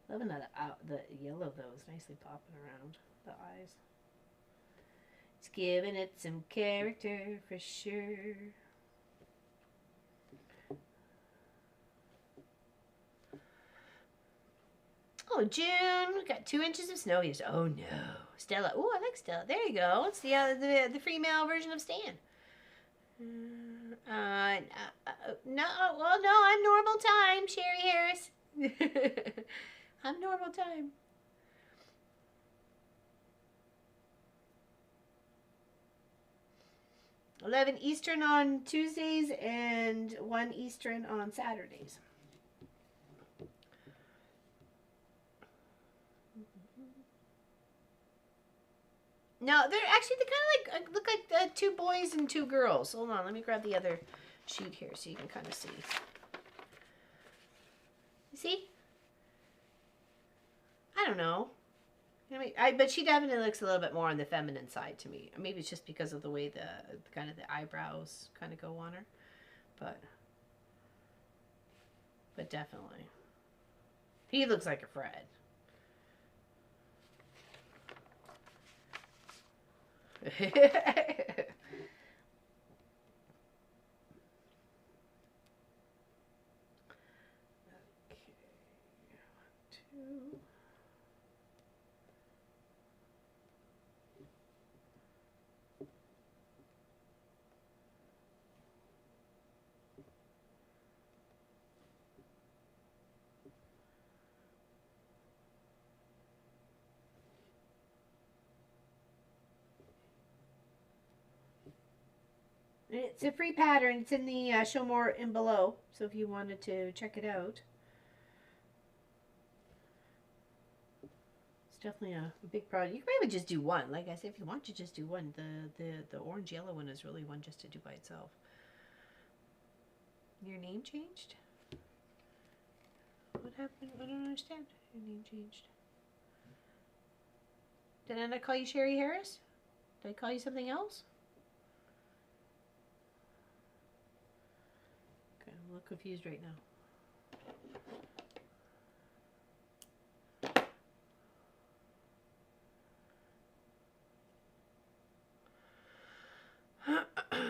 A: Loving that the yellow though is nicely popping around the eyes. It's giving it some character for sure. Oh, June, we got 2 inches of snow yesterday. Oh no, Stella. Oh, I like Stella. There you go. It's the female version of Stan. No, well, no, I'm normal time, Sherry Harris. I'm normal time. $11 Eastern on Tuesdays and 1 Eastern on Saturdays. No, they kind of look like 2 boys and 2 girls. Hold on, let me grab the other sheet here so you can kind of see. You see? I don't know. But she definitely looks a little bit more on the feminine side to me. Maybe it's just because of the way the kind of the eyebrows kind of go on her, but definitely, he looks like a Fred. Okay. It's a free pattern. It's in the show more in below. So if you wanted to check it out. It's definitely a big project. You can maybe just do one. Like I said, if you want to just do one. The orange yellow one is really one just to do by itself. Your name changed? What happened? I don't understand. Your name changed. Did I call you Sherry Harris? Did I call you something else? Okay, I'm a little confused right now.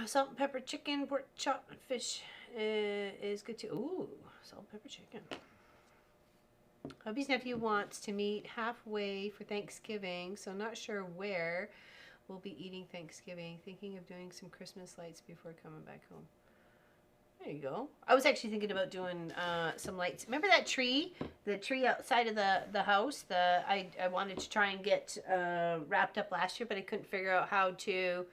A: Salt and pepper chicken, pork chop, and fish is good too. Ooh, salt and pepper chicken. Hubby's nephew wants to meet halfway for Thanksgiving, so not sure where we'll be eating Thanksgiving. Thinking of doing some Christmas lights before coming back home. There you go. I was actually thinking about doing some lights. Remember that tree? The tree outside of the house? I wanted to try and get wrapped up last year, but I couldn't figure out how to.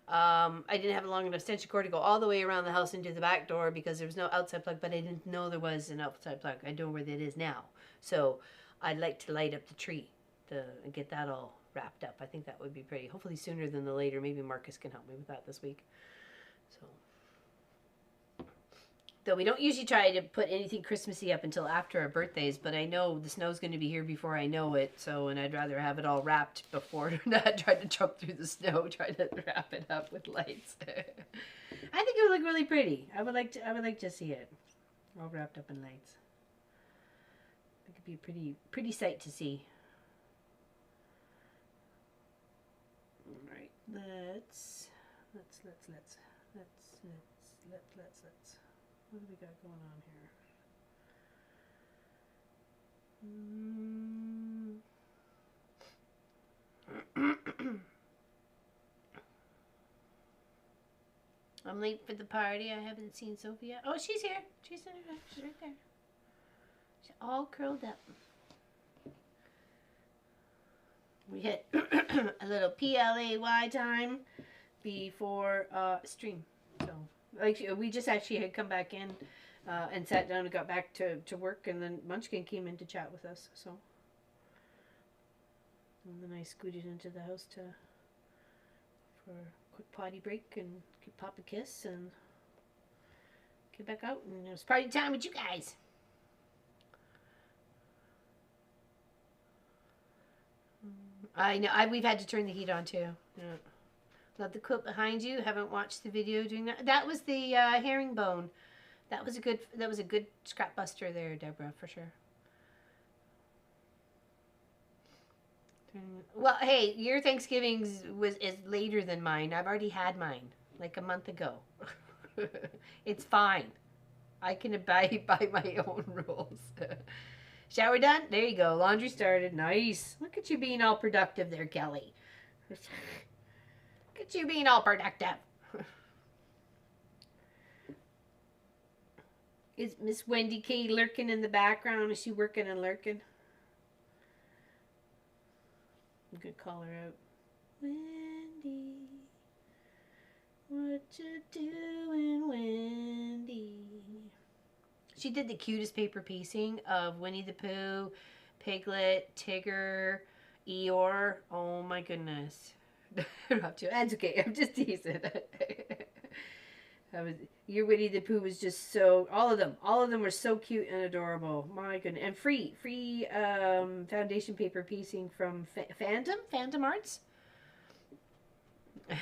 A: I didn't have a long enough extension cord to go all the way around the house into the back door because there was no outside plug, but I didn't know there was an outside plug. I know where that is now. So I'd like to light up the tree to get that all wrapped up. I think that would be pretty. Hopefully sooner than the later. Maybe Marcus can help me with that this week. So, though we don't usually try to put anything Christmassy up until after our birthdays, but I know the snow's going to be here before I know it, so, and I'd rather have it all wrapped before not try to jump through the snow, try to wrap it up with lights. I think it would look really pretty. I would like to see it all wrapped up in lights. It could be a pretty sight to see. All right, let's. What do we got going on here? I'm late for the party. I haven't seen Sophie yet. Oh, she's here. She's right there. She's all curled up. We hit a little PLAY time before stream. So, like, we just actually had come back in and sat down and got back to work, and then Munchkin came in to chat with us. So, and then I scooted into the house for a quick potty break and pop a kiss and get back out, and it was party time with you guys. I know. We've had to turn the heat on too. Yeah. Love the quilt behind you. Haven't watched the video doing that. That was the herringbone. That was a good scrap buster there, Deborah, for sure. Well, hey, your Thanksgiving is later than mine. I've already had mine like a month ago. It's fine. I can abide by my own rules. Shower done? There you go. Laundry started. Nice. Look at you being all productive there, Kelly. Look at you being all productive. Is Miss Wendy K lurking in the background? Is she working and lurking? I'm going to call her out. Wendy, what you doing, Wendy? She did the cutest paper piecing of Winnie the Pooh, Piglet, Tigger, Eeyore. Oh my goodness. That's okay. I'm just teasing. Your Winnie the Pooh was just so, all of them were so cute and adorable. My goodness. And free foundation paper piecing from Phantom Arts. I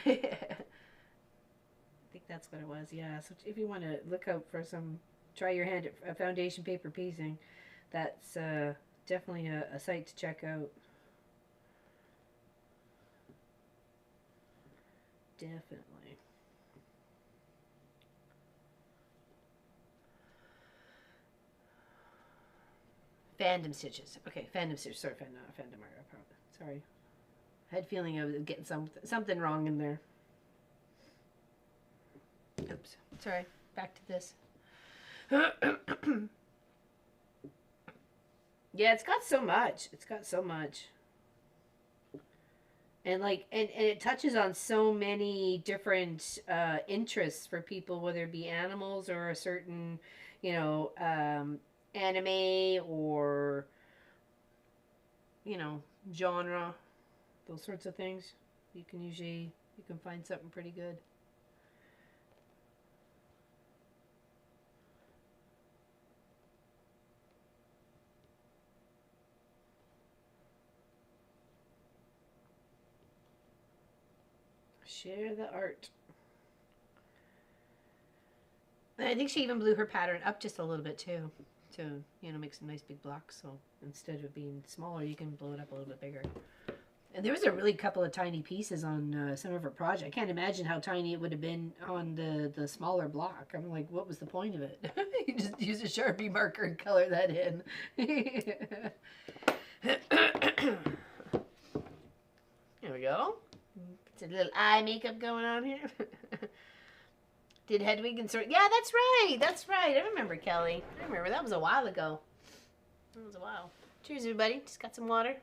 A: think that's what it was. Yeah. So if you want to look out for some, try your hand at foundation paper piecing. That's definitely a site to check out. Definitely. Fandom stitches. Okay, fandom stitches. Sorry, fandom art. Sorry. I had a feeling I was getting something wrong in there. Oops. Sorry. Back to this. Yeah, it's got so much. And like and it touches on so many different interests for people, whether it be animals or a certain, you know, anime or, you know, genre, those sorts of things. You can find something pretty good. Share the art. And I think she even blew her pattern up just a little bit too, to, you know, make some nice big blocks. So instead of being smaller, you can blow it up a little bit bigger. And there was a really couple of tiny pieces on some of her project. I can't imagine how tiny it would have been on the smaller block. I'm like, what was the point of it? You just use a Sharpie marker and color that in. There we go. It's a little eye makeup going on here. Did Hedwig and Sort? Yeah, that's right. That's right. I remember, Kelly. I remember. That was a while ago. That was a while. Cheers, everybody. Just got some water.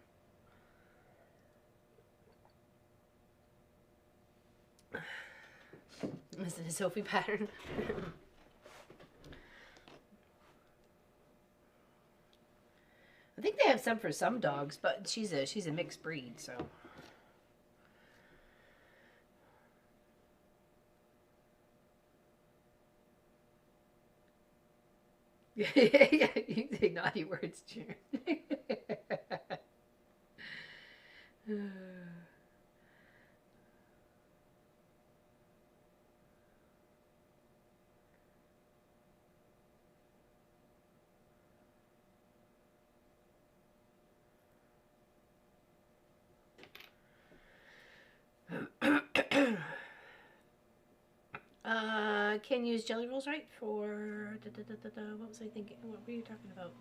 A: This is a Sophie pattern. I think they have some for some dogs, but she's a mixed breed, so. Yeah, you say naughty words, June. Can use jelly rolls, right? For what was I thinking? What were you talking about?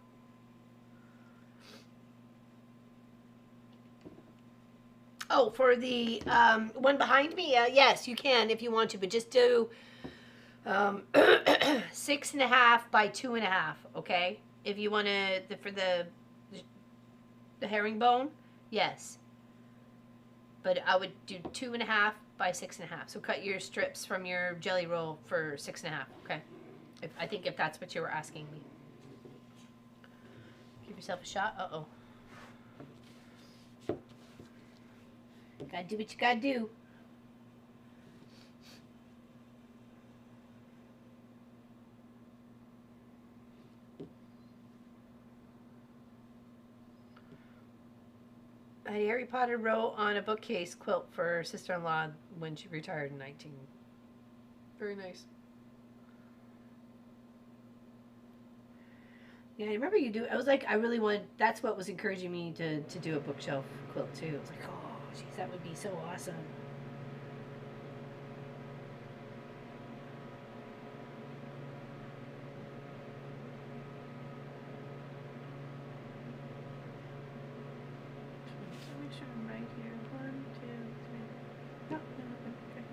A: Oh, for the one behind me. Yes, you can if you want to, but just do 6.5 by 2.5. Okay, if you want to for the herringbone, yes. But I would do 2.5 by 6.5. So cut your strips from your jelly roll for 6.5. Okay. I think if that's what you were asking me. Give yourself a shot. Uh-oh. Gotta do what you gotta do. A Harry Potter wrote on a bookcase quilt for her sister-in-law when she retired in 19. Very nice. Yeah, I remember you do. I was like, I really want. That's what was encouraging me to do a bookshelf quilt too. I was like, oh, geez, that would be so awesome. Make sure I'm right here. 1, 2, 3. No, okay.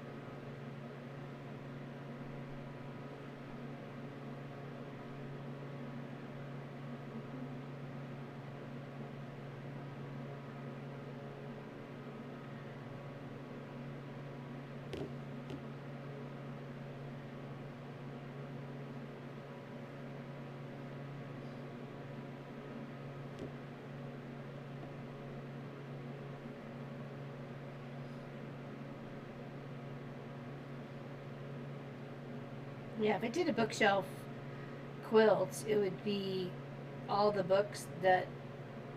A: Yeah, if I did a bookshelf quilt, it would be all the books that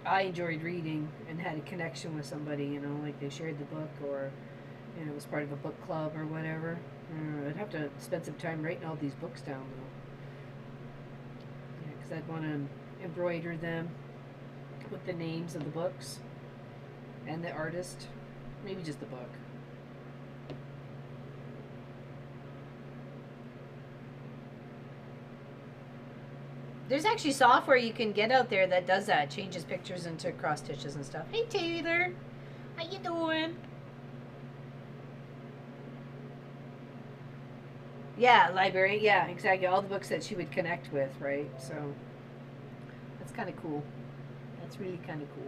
A: I enjoyed reading and had a connection with somebody, you know, like they shared the book or, you know, it was part of a book club or whatever. I'd have to spend some time writing all these books down, though. Yeah, because I'd want to embroider them with the names of the books and the artist. Maybe just the book. There's actually software you can get out there that does that, changes pictures into cross stitches and stuff. Hey Taylor, how you doing? Yeah, library. Yeah, exactly. All the books that she would connect with, right? So that's kind of cool. That's really kind of cool.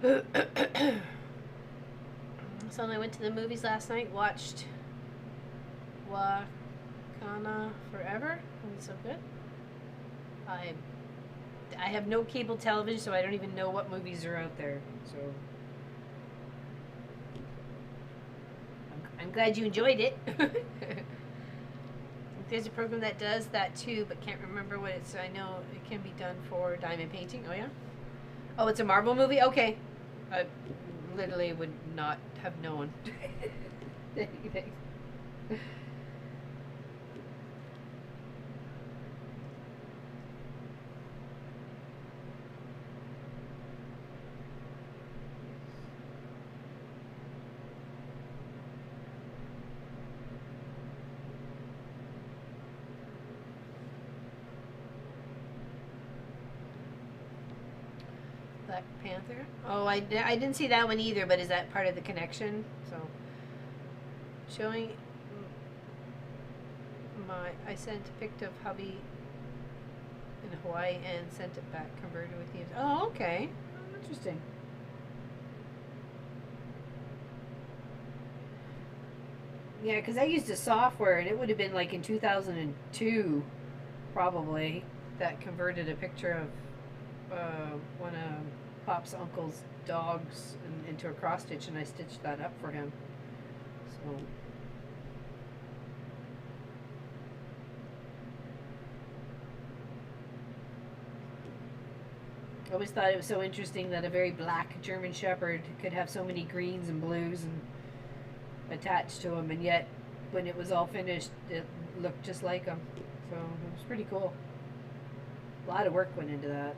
A: So I went to the movies last night, watched Wakana Forever. It was so good. I I have no cable television, so I don't even know what movies are out there. So I'm glad you enjoyed it. There's a program that does that too, but can't remember what it's. I know it can be done for diamond painting. Oh yeah. Oh, it's a Marvel movie. Okay, I literally would not have known anything. Black Panther. Oh, I didn't see that one either. But is that part of the connection? So showing I sent a pic of hubby in Hawaii and sent it back converted with you. Oh, okay. Oh, interesting. Yeah, because I used a software and it would have been like in 2002, probably, that converted a picture of one of Pop's uncle's dogs into a cross stitch, and I stitched that up for him. So. I always thought it was so interesting that a very black German Shepherd could have so many greens and blues and attached to him, and yet when it was all finished, it looked just like him. So it was pretty cool. A lot of work went into that.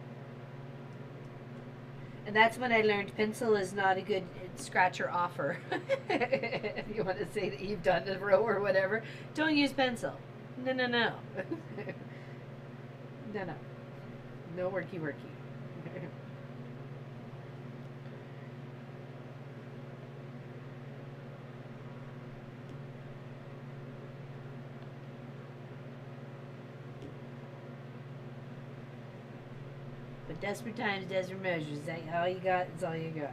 A: And that's when I learned pencil is not a good scratcher offer. If you want to say that you've done a row or whatever, don't use pencil. No, no, no. No, no. No worky worky. But desperate times, desperate measures. That all you got is all you got, right?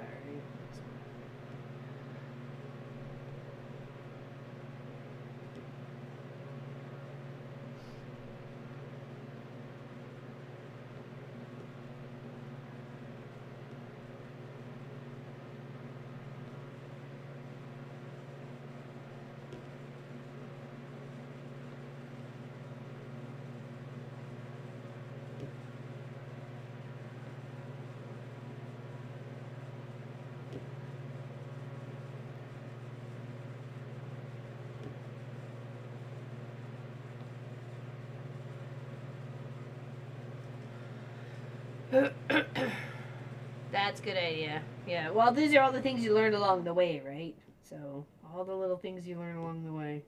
A: That's a good idea. Yeah. Well, these are all the things you learn along the way, right? So all the little things you learn along the way.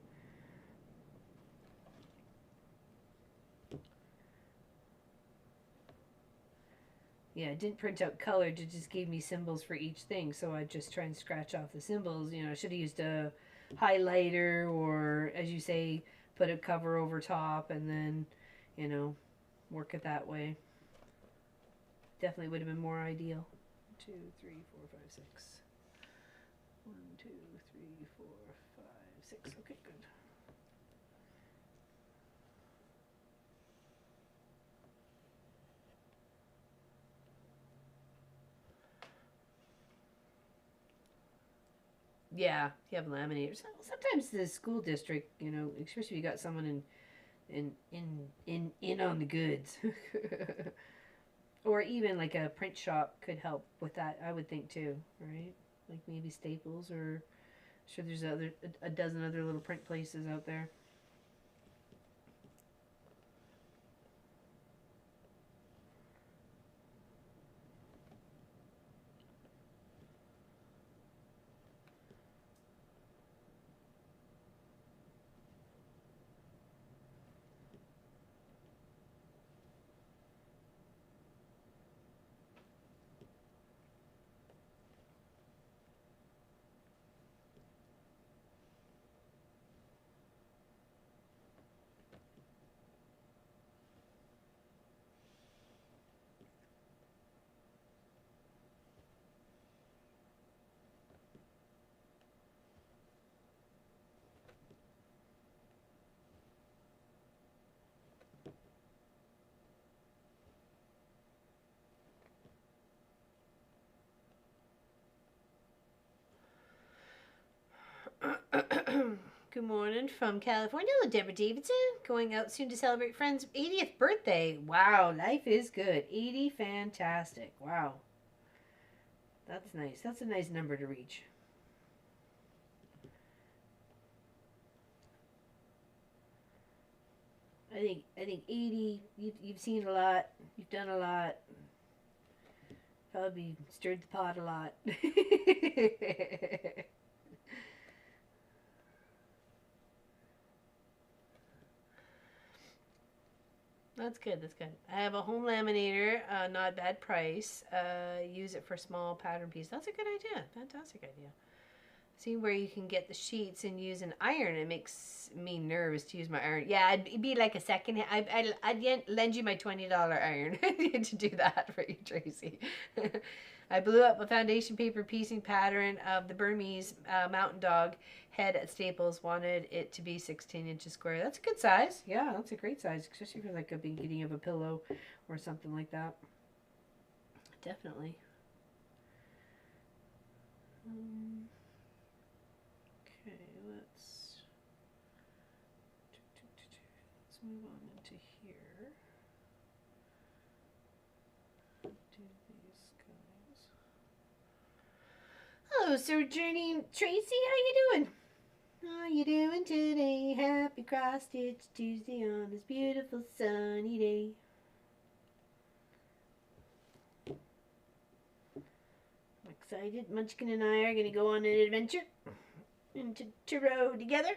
A: Yeah, it didn't print out colored. It just gave me symbols for each thing. So I just try and scratch off the symbols. You know, I should have used a highlighter or, as you say, put a cover over top and then, you know, work it that way. Definitely would have been more ideal. 2, 3, 4, 5, 6. 1, 2, 3, 4, 5, 6. Okay, good. Yeah, you have laminators. Sometimes the school district, you know, especially if you got someone in on the goods, or even like a print shop could help with that. I would think too, right? Like maybe Staples, or sure there's a dozen other little print places out there. Good morning from California. Hello, Deborah Davidson. Going out soon to celebrate friend's 80th birthday. Wow, life is good. 80, fantastic. Wow. That's nice. That's a nice number to reach. I think 80, you've seen a lot. You've done a lot. Probably stirred the pot a lot. That's good. That's good. I have a home laminator, not a bad price. Use it for small pattern piece. That's a good idea. Fantastic idea. See where you can get the sheets and use an iron. It makes me nervous to use my iron. Yeah, it'd be like a second. I'd lend you my $20 iron to do that for you, Tracy. I blew up a foundation paper piecing pattern of the Burmese mountain dog head at Staples. Wanted it to be 16 inches square. That's a good size. Yeah, that's a great size, especially for like a beginning of a pillow or something like that. Definitely. Okay, let's move on into here. Do these guys. Hello, Sir Journey Tracy. How you doing? How you doing today? Happy Cross Stitch Tuesday on this beautiful sunny day. I'm excited. Munchkin and I are going to go on an adventure into Truro together.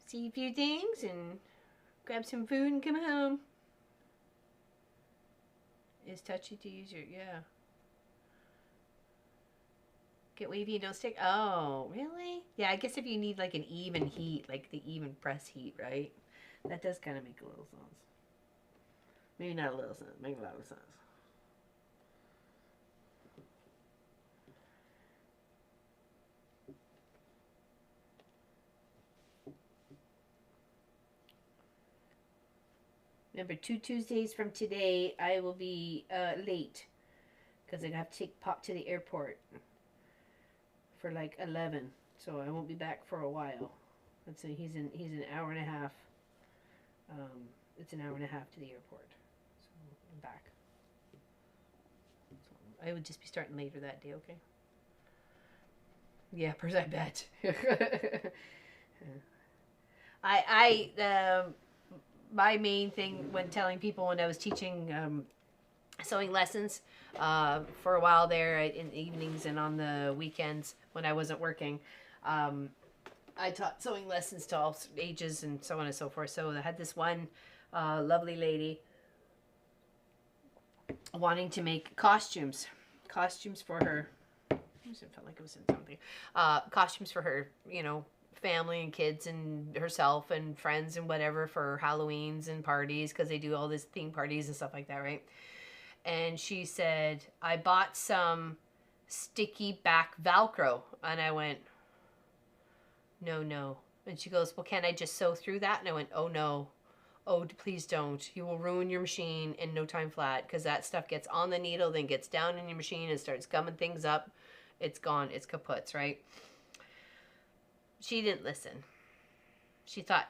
A: See a few things and grab some food and come home. It's touchy to use your, yeah. Get wavy and don't stick. Oh, really? Yeah, I guess if you need like an even heat, like the even press heat, right? That does kind of make a little sense. Maybe not a little sense, make a lot of sense. Remember, 2 Tuesdays from today, I will be late because I have to take Pop to the airport for like 11, so I won't be back for a while. Let's say he's an hour and a half. It's an hour and a half to the airport, so I'm back. So I would just be starting later that day. Okay. Yeah, I bet. My main thing when telling people when I was teaching sewing lessons for a while there in the evenings and on the weekends when I wasn't working, I taught sewing lessons to all ages and so on and so forth. So I had this one lovely lady wanting to make costumes for her. I felt like it was in something. Costumes for her, you know, family and kids and herself and friends and whatever for Halloweens and parties, because they do all this theme parties and stuff like that, right? And she said, I bought some sticky back Velcro. And I went, no. And she goes, well, can I just sew through that? And I went, oh no. Oh, please don't. You will ruin your machine in no time flat, because that stuff gets on the needle, then gets down in your machine and starts gumming things up. It's gone. It's kaputs, right? She didn't listen. She thought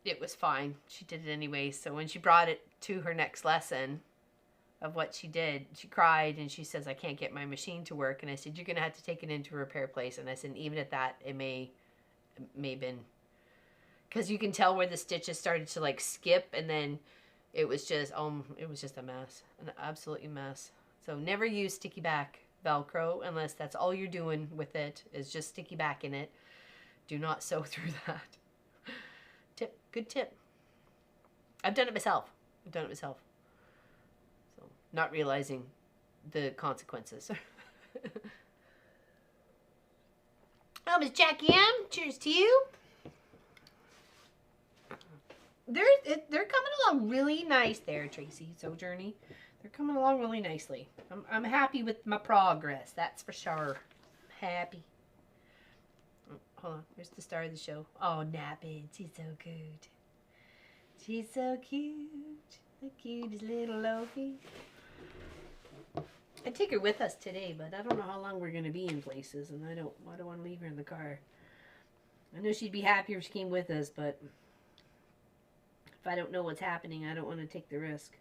A: it was fine. She did it anyway. So when she brought it to her next lesson of what she did, she cried and she says, I can't get my machine to work. And I said, you're going to have to take it into a repair place. And I said, even at that, it may have been, because you can tell where the stitches started to like skip, and then it was just a mess, an absolute mess. So never use sticky back Velcro unless that's all you're doing with it is just sticky back in it. Do not sew through that. Good tip. I've done it myself. So, not realizing the consequences. Oh, Miss Jackie M, cheers to you. They're coming along really nice there, Tracy Sojourney. They're coming along really nicely. I'm happy with my progress, that's for sure. I'm happy. Oh, hold on, where's the star of the show? Oh, Nappin, she's so good. She's so cute. The cutest little Loki. I'd take her with us today, but I don't know how long we're going to be in places, and I don't want to leave her in the car. I know she'd be happier if she came with us, but if I don't know what's happening, I don't want to take the risk.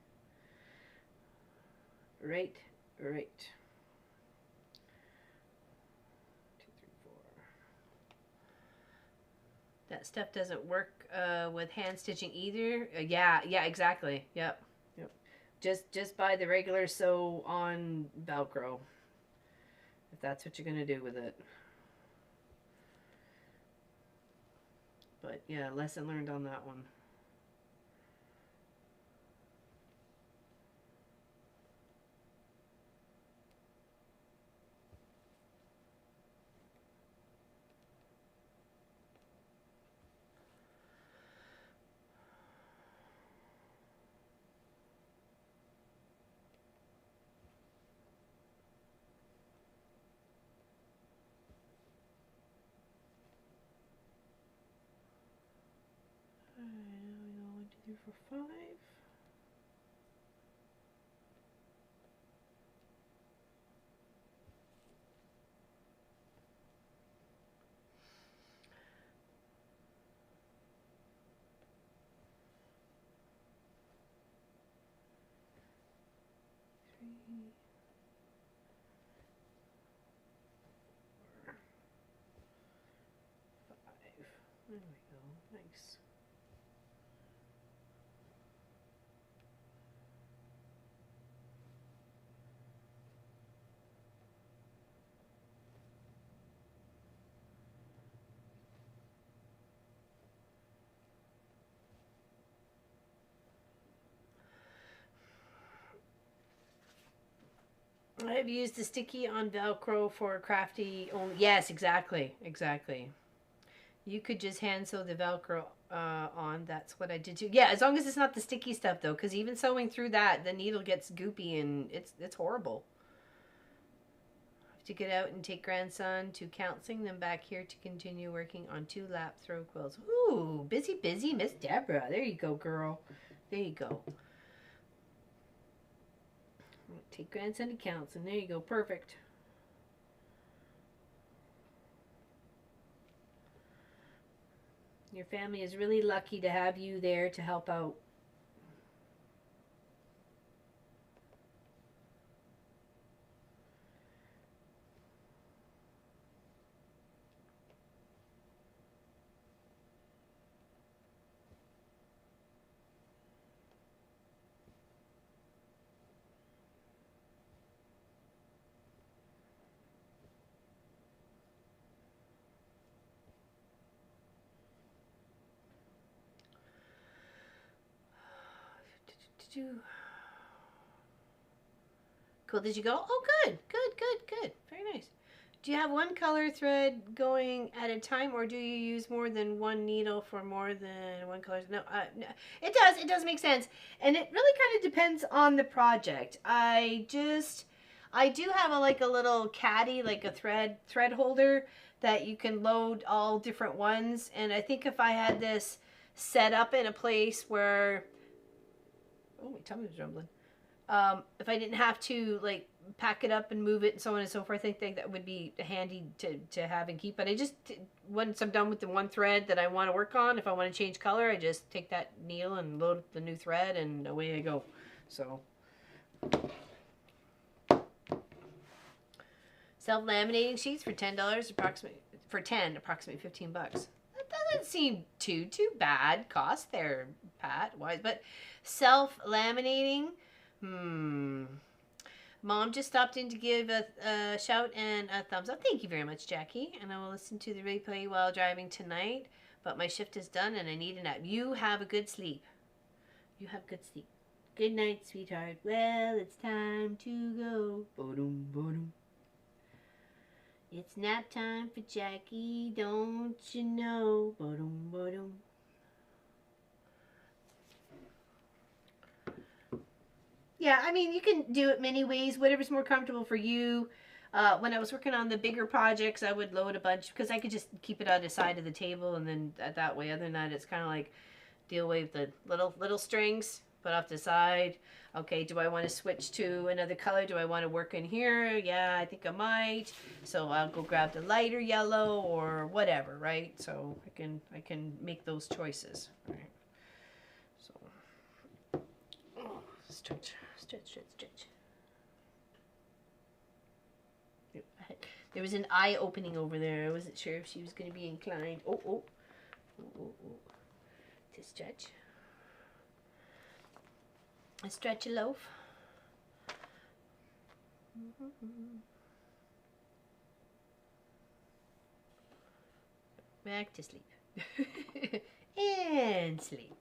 A: Right. 2, 3, 4. That stuff doesn't work with hand stitching either. Yeah, exactly. Yep. Just buy the regular sew on Velcro, if that's what you're gonna do with it. But yeah, lesson learned on that one. Alright, 1, 2, 3, 4, 5. There we go. Nice. I have used the sticky on Velcro for crafty only. Yes, exactly. You could just hand sew the Velcro on. That's what I did too. Yeah, as long as it's not the sticky stuff though, because even sewing through that, the needle gets goopy and it's horrible. I have to get out and take grandson to counseling, then back here to continue working on 2 lap throw quilts. Ooh, busy, Miss Deborah. There you go, girl. There you go. Take grandson to counseling. There you go. Perfect. Your family is really lucky to have you there to help out. Cool. Did you go? Oh, good. Very nice. Do you have one color thread going at a time, or do you use more than one needle for more than one color? No, no. It does make sense, and it really kind of depends on the project. I do have a little caddy, like a thread holder that you can load all different ones, and I think if I had this set up in a place where, oh, my tummy was rumbling. If I didn't have to pack it up and move it and so on and so forth, I think that would be handy to have and keep. But I just, once I'm done with the one thread that I want to work on, if I want to change color, I just take that needle and load the new thread and away I go. So self-laminating sheets for $10 approximately, approximately $15. That doesn't seem too bad cost there, Pat. Wise, but self-laminating. Mom just stopped in to give a shout and a thumbs up. Thank you very much, Jackie. And I will listen to the replay while driving tonight. But my shift is done and I need a nap. You have a good sleep. Good night, sweetheart. Well, it's time to go. Ba-dum, ba-dum. It's nap time for Jackie, don't you know? Ba-dum, ba-dum. Yeah, I mean, you can do it many ways, whatever's more comfortable for you. When I was working on the bigger projects, I would load a bunch because I could just keep it on the side of the table and then that way. Other than that, it's kind of like deal with the little strings. put off to the side. Okay, do I want to switch to another color? Do I want to work in here? Yeah, I think I might. So I'll go grab the lighter yellow or whatever, right? So I can make those choices. Right. So stretch, stretch, stretch, stretch. There was an eye opening over there. I wasn't sure if she was going to be inclined. Oh, oh, oh, oh, oh. To stretch. A stretch a loaf. Back to sleep. And sleep.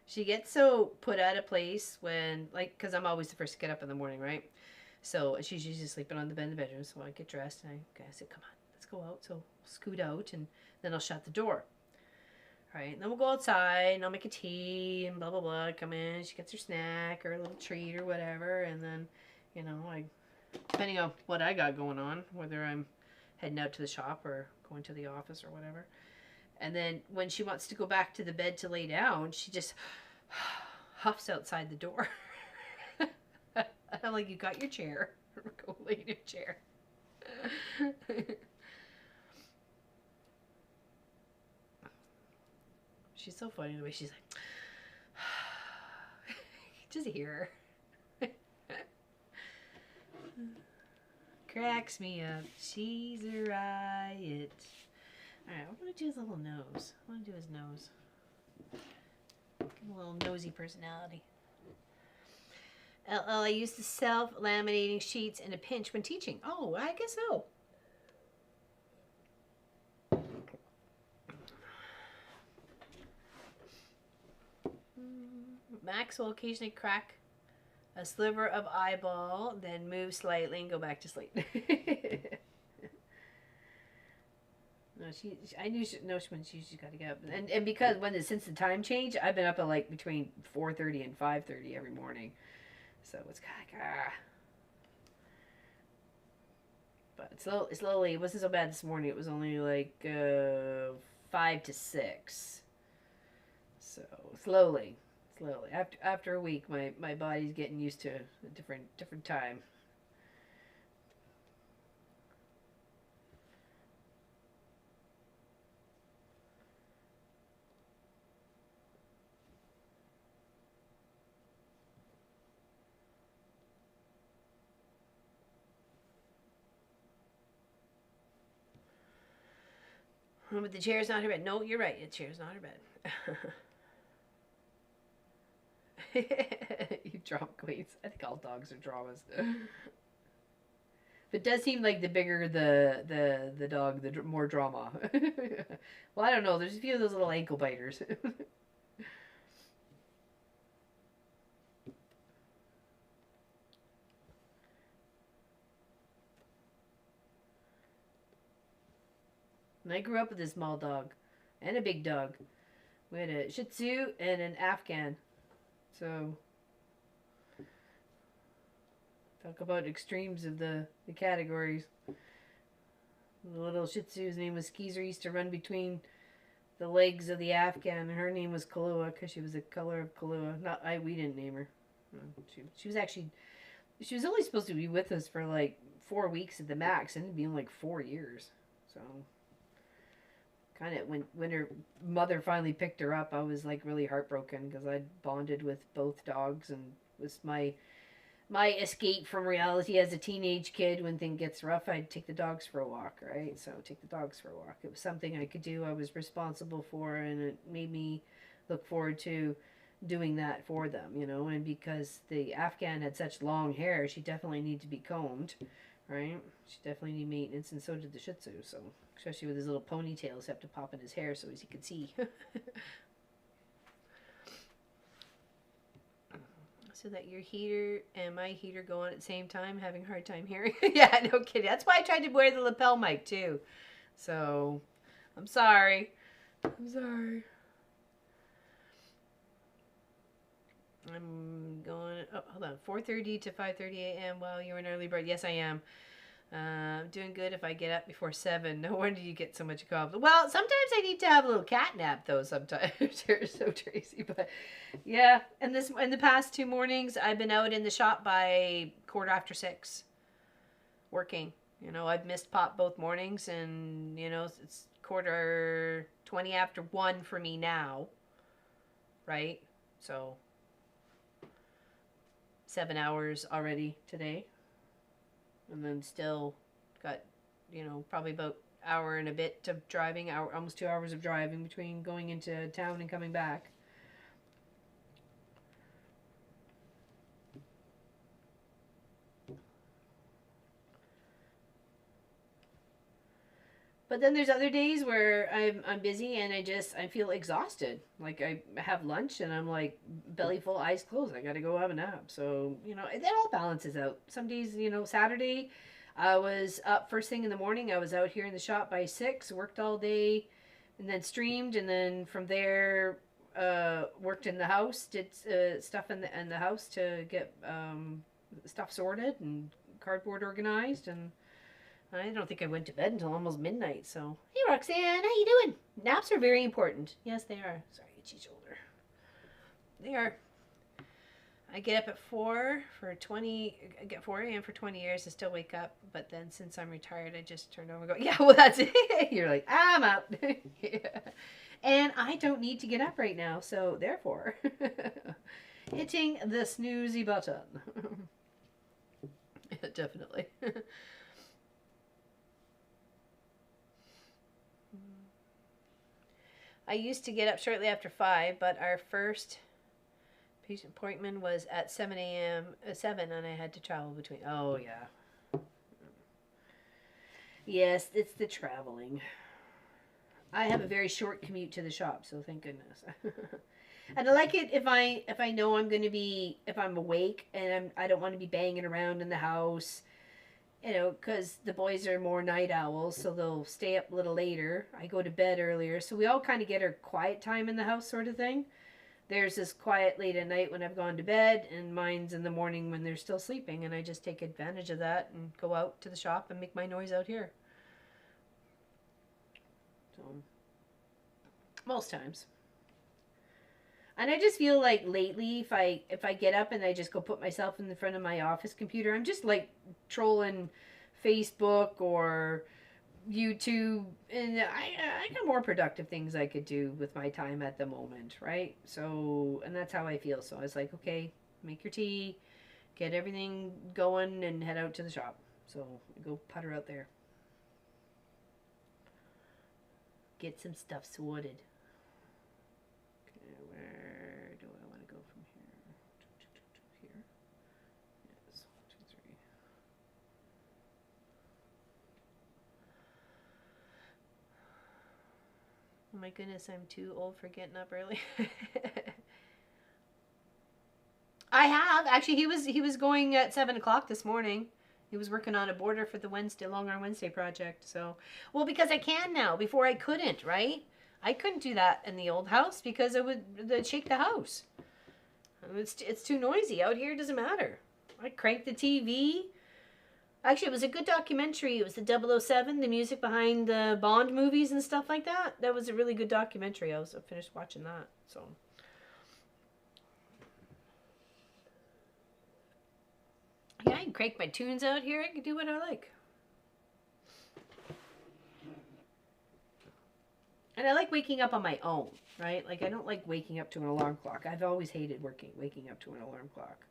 A: She gets so put out of place when, like, because I'm always the first to get up in the morning, right? So she's usually sleeping on the bed in the bedroom. So I get dressed and I said, come on, let's go out. So I'll scoot out and then I'll shut the door. Right, and then we'll go outside and I'll make a tea and blah, blah, blah. Come in, she gets her snack or a little treat or whatever. And then, you know, depending on what I got going on, whether I'm heading out to the shop or going to the office or whatever. And then when she wants to go back to the bed to lay down, she just huffs outside the door. I'm like, you got your chair. Go lay in your chair. She's so funny the way she's like, just hear her. Cracks me up. She's a riot. Alright, I'm going to do his little nose. I want to do his nose. Give him a little nosy personality. LL, I use the self-laminating sheets in a pinch when teaching. Oh, I guess so. Max will occasionally crack a sliver of eyeball, then move slightly and go back to sleep. No, I knew when she's got to get up, and because since the time change, I've been up at like between 4:30 and 5:30 every morning, so it's kind of but slowly. It wasn't so bad this morning. It was only like 5 to 6, so slowly. After a week, my body's getting used to a different time. But the chair's not her bed. No, you're right. The chair's not her bed. You drama queens. I think all dogs are dramas. But it does seem like the bigger the dog, the more drama. Well, I don't know. There's a few of those little ankle biters. And I grew up with a small dog and a big dog. We had a Shih Tzu and an Afghan. So, talk about extremes of the categories. The little Shih Tzu's name was Skeezer. Used to run between the legs of the Afghan, and her name was Kahlua because she was the color of Kahlua. We didn't name her. She was only supposed to be with us for like 4 weeks at the max, and it'd been like 4 years. So, kind of when her mother finally picked her up, I was like really heartbroken because I'd bonded with both dogs and was my escape from reality as a teenage kid. When things gets rough, I'd take the dogs for a walk, right? So take the dogs for a walk. It was something I could do. I was responsible for, and it made me look forward to doing that for them, you know. And because the Afghan had such long hair, she definitely needed to be combed, right? She definitely needed maintenance, and so did the Shih Tzu. So especially with his little ponytails, have to pop in his hair so as he could see. So that your heater and my heater go on at the same time, having a hard time hearing. Yeah, no kidding. That's why I tried to wear the lapel mic too. So, I'm sorry. I'm going, hold on, 4:30 to 5:30 a.m. Wow, you're an early bird. Yes, I am. Doing good if I get up before 7. No wonder you get so much accomplished. Well, sometimes I need to have a little cat nap though. Sometimes you're so Tracy, but yeah. And in the past 2 mornings, I've been out in the shop by 6:15, working. You know, I've missed pop both mornings, and you know it's 1:20 for me now, right? So 7 hours already today. And then still got, you know, probably about hour and a bit of driving, almost 2 hours of driving between going into town and coming back. But then there's other days where I'm busy and I feel exhausted. Like I have lunch and I'm like belly full, eyes closed. I got to go have a nap. So, you know, it all balances out. Some days, you know, Saturday I was up first thing in the morning. I was out here in the shop by 6, worked all day and then streamed, and then from there worked in the house, did stuff in the house to get stuff sorted and cardboard organized, and I don't think I went to bed until almost midnight. So, hey Roxanne, how you doing? Naps are very important. Yes, they are. Sorry, itchy shoulder. They are. I get up at 4 for 20. I get 4 a.m. for 20 years. I still wake up, but then since I'm retired, I just turned over and go, yeah, well that's it. You're like, I'm up. Yeah. And I don't need to get up right now, so therefore, hitting the snoozy button. Yeah, definitely. I used to get up shortly after 5, but our first patient appointment was at 7 a.m. 7, and I had to travel between. Oh, yeah. Yes, it's the traveling. I have a very short commute to the shop, so thank goodness. And I like it if I know I'm going to be, if I'm awake and I don't want to be banging around in the house. You know, because the boys are more night owls, so they'll stay up a little later. I go to bed earlier, so we all kind of get our quiet time in the house, sort of thing. There's this quiet late at night when I've gone to bed, and mine's in the morning when they're still sleeping, and I just take advantage of that and go out to the shop and make my noise out here. So, most times. And I just feel like lately, if I get up and I just go put myself in the front of my office computer, I'm just like trolling Facebook or YouTube, and I got more productive things I could do with my time at the moment, right? So, and that's how I feel. So I was like, okay, make your tea, get everything going, and head out to the shop. So I go putter out there, get some stuff sorted. Where do I want to go from here? Here. Yes, 1, 2, 3. Oh my goodness, I'm too old for getting up early. I have actually. He was going at 7 o'clock this morning. He was working on a border for the Long Arm Wednesday project. So, well, because I can now. Before I couldn't, right? I couldn't do that in the old house because they'd shake the house. It's too noisy out here. It doesn't matter. I cranked the TV. Actually, it was a good documentary. It was the 007, the music behind the Bond movies and stuff like that. That was a really good documentary. I finished watching that. So. Yeah, I can crank my tunes out here. I can do what I like. And I like waking up on my own, right? Like, I don't like waking up to an alarm clock. I've always hated waking up to an alarm clock.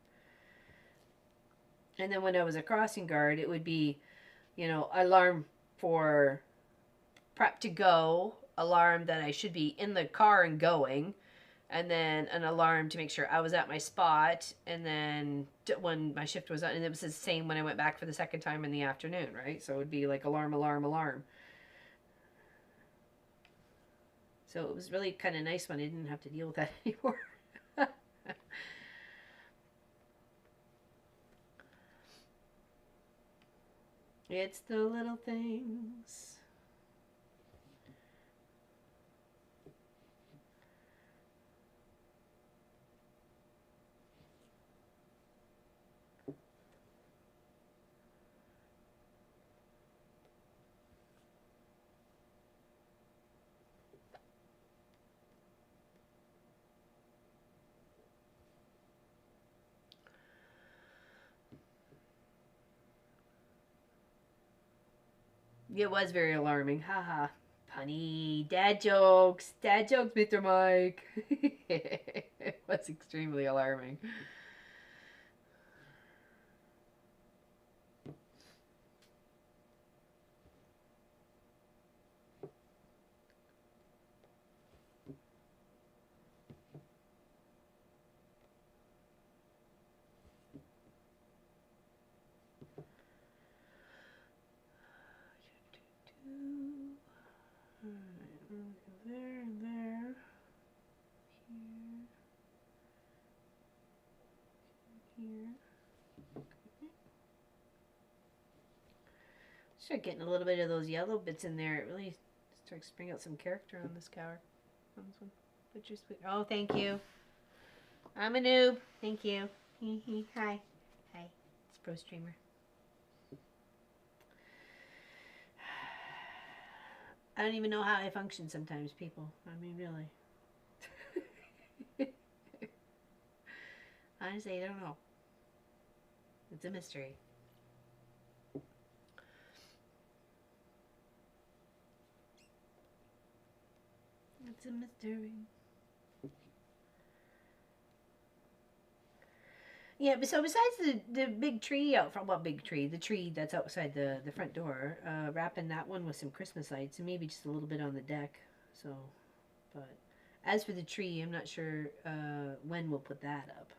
A: And then when I was a crossing guard, it would be, you know, alarm for prep to go, alarm that I should be in the car and going, and then an alarm to make sure I was at my spot, and then when my shift was on, and it was the same when I went back for the second time in the afternoon, right? So it would be like alarm, alarm, alarm. So it was really kind of nice when I didn't have to deal with that anymore. It's the little things. It was very alarming. Haha. Punny. Dad jokes. Dad jokes, Mr. Mike. It was extremely alarming. There and there. Here. Start getting a little bit of those yellow bits in there. It really starts to bring out some character on this cover. On this one. But you're sweet. Oh, thank you. I'm a noob. Thank you. Hi. Hi. It's Pro Streamer. I don't even know how I function sometimes, people. I mean, really. Honestly, I don't know. It's a mystery. It's a mystery. Yeah, but so besides the big tree out front, well, big tree, the tree that's outside the front door, wrapping that one with some Christmas lights and maybe just a little bit on the deck. So, but as for the tree, I'm not sure when we'll put that up,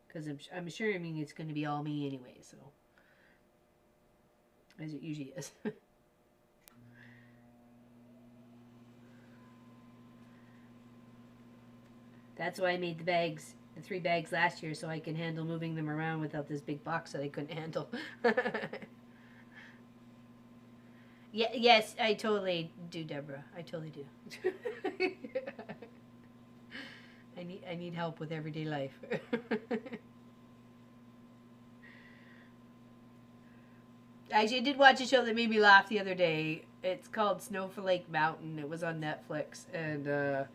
A: because I'm sure, I mean, it's going to be all me anyway, so, as it usually is. That's why I made the bags, the 3 bags last year, so I can handle moving them around without this big box that I couldn't handle. Yeah, yes, I totally do, Deborah. I totally do. I need help with everyday life. Actually, I did watch a show that made me laugh the other day. It's called Snowflake Mountain. It was on Netflix, and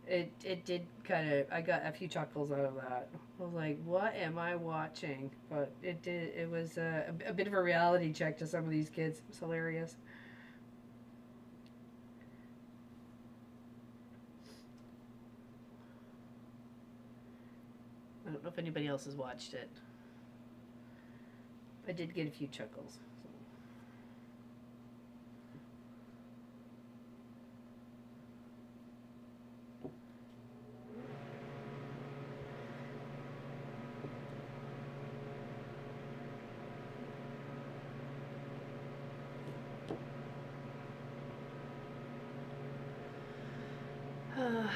A: it did kind of. I got a few chuckles out of that. I was like, "What am I watching?" But it did. It was a bit of a reality check to some of these kids. It was hilarious. I don't know if anybody else has watched it. I did get a few chuckles. So.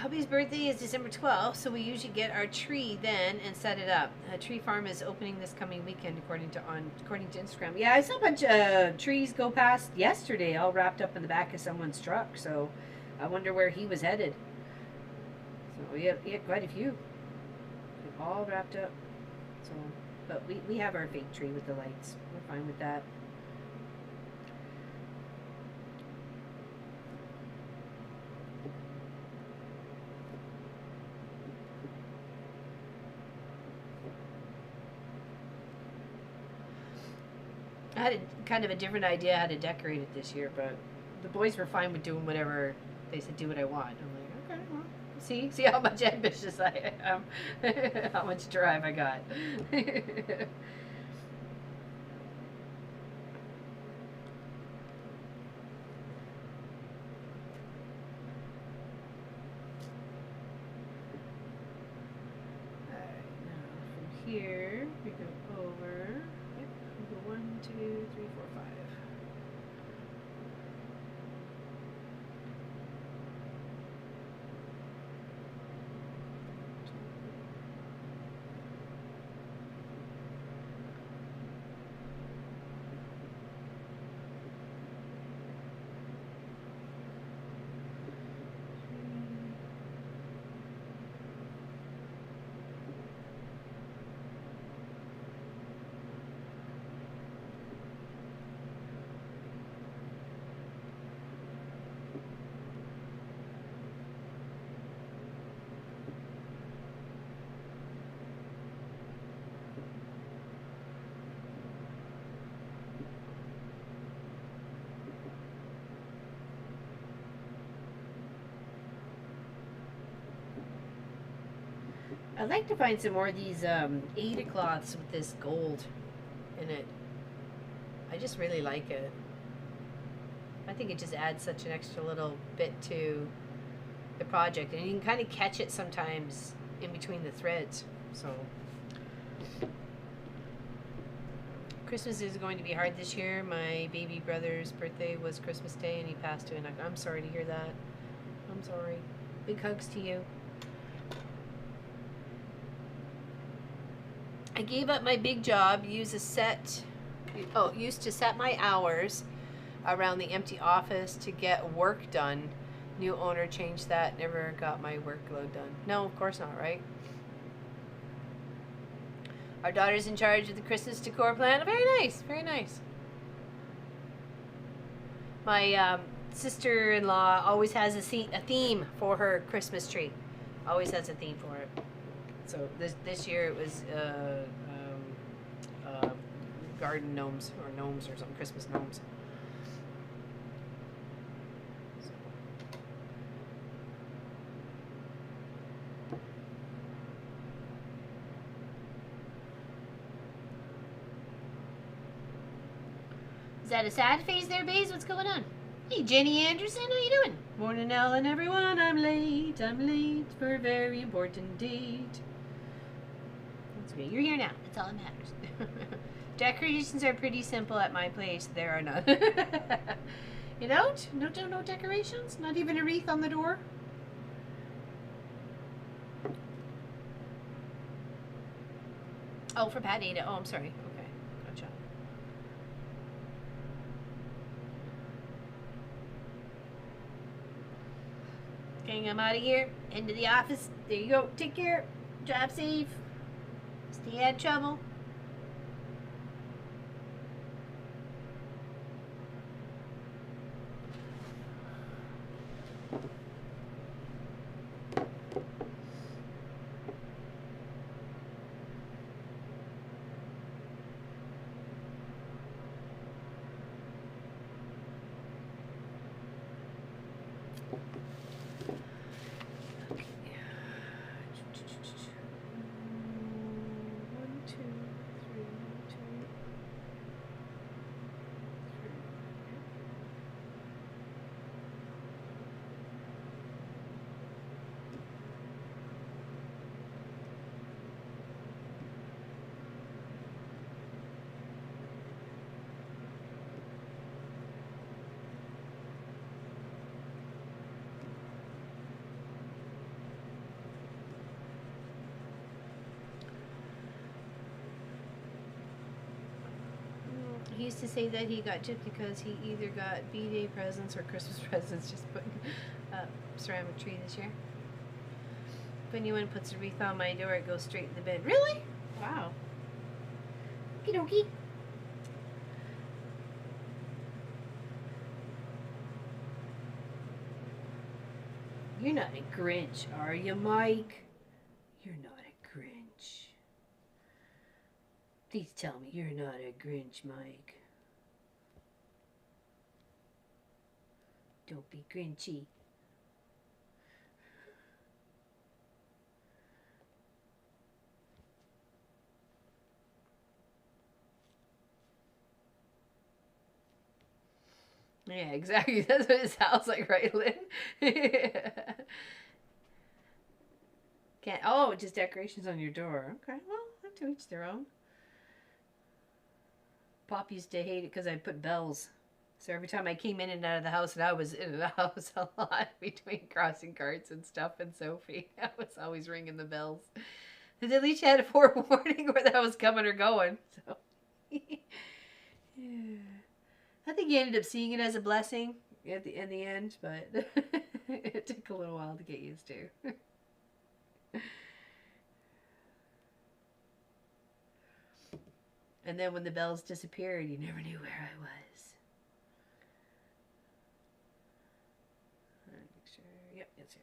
A: Hubby's birthday is December 12th, so we usually get our tree then and set it up. Tree Farm is opening this coming weekend, according to Instagram. Yeah, I saw a bunch of trees go past yesterday, all wrapped up in the back of someone's truck. So I wonder where he was headed. So we had quite a few, all wrapped up. So, but we have our fake tree with the lights. We're fine with that. I had kind of a different idea how to decorate it this year, but the boys were fine with doing whatever they said. Do what I want. I'm like, okay, well, see how much ambitious I am, how much drive I got. Here we go over. Yep, we go 1, 2, 3, 4, 5. I'd like to find some more of these Ada cloths with this gold in it. I just really like it. I think it just adds such an extra little bit to the project, and you can kind of catch it sometimes in between the threads. So Christmas is going to be hard this year. My baby brother's birthday was Christmas Day, and he passed away. And I'm sorry to hear that. I'm sorry. Big hugs to you. I gave up my big job. Used to set my hours around the empty office to get work done. New owner changed that. Never got my workload done. No, of course not, right? Our daughter's in charge of the Christmas decor plan. Very nice, very nice. My sister-in-law always has a theme for her Christmas tree. Always has a theme for it. So this year it was garden gnomes or something, Christmas gnomes. Is that a sad face there, Baze? What's going on? Hey, Jenny Anderson, how you doing? Morning, Ellen, everyone. I'm late for a very important date. That's great. You're here now. That's all that matters. Decorations are pretty simple at my place. There are none. You don't? No decorations? Not even a wreath on the door? Oh, for Pat Ada. Oh, I'm sorry. Okay, gotcha. Okay, I'm out of here. Into the office. There you go. Take care. Drive safe. Stay out of trouble. He used to say that he got gypped because he either got B-Day presents or Christmas presents. Just putting a ceramic tree this year. If anyone puts a wreath on my door, it goes straight in the bin. Really? Wow. Okie dokie. You're not a Grinch, are you, Mike? You're not a Grinch. Please tell me you're not a Grinch, Mike. Don't be Grinchy. Yeah, exactly. That's what it sounds like, right, Lynn? Can't. Oh, just decorations on your door. Okay, well, have to each their own. Pop used to hate it because I put bells. So every time I came in and out of the house, and I was in the house a lot between crossing carts and stuff and Sophie, I was always ringing the bells. Because at least you had a forewarning where that was coming or going. So, yeah. I think you ended up seeing it as a blessing in the end, but it took a little while to get used to. And then when the bells disappeared, you never knew where I was. Make sure. Yep, it's here.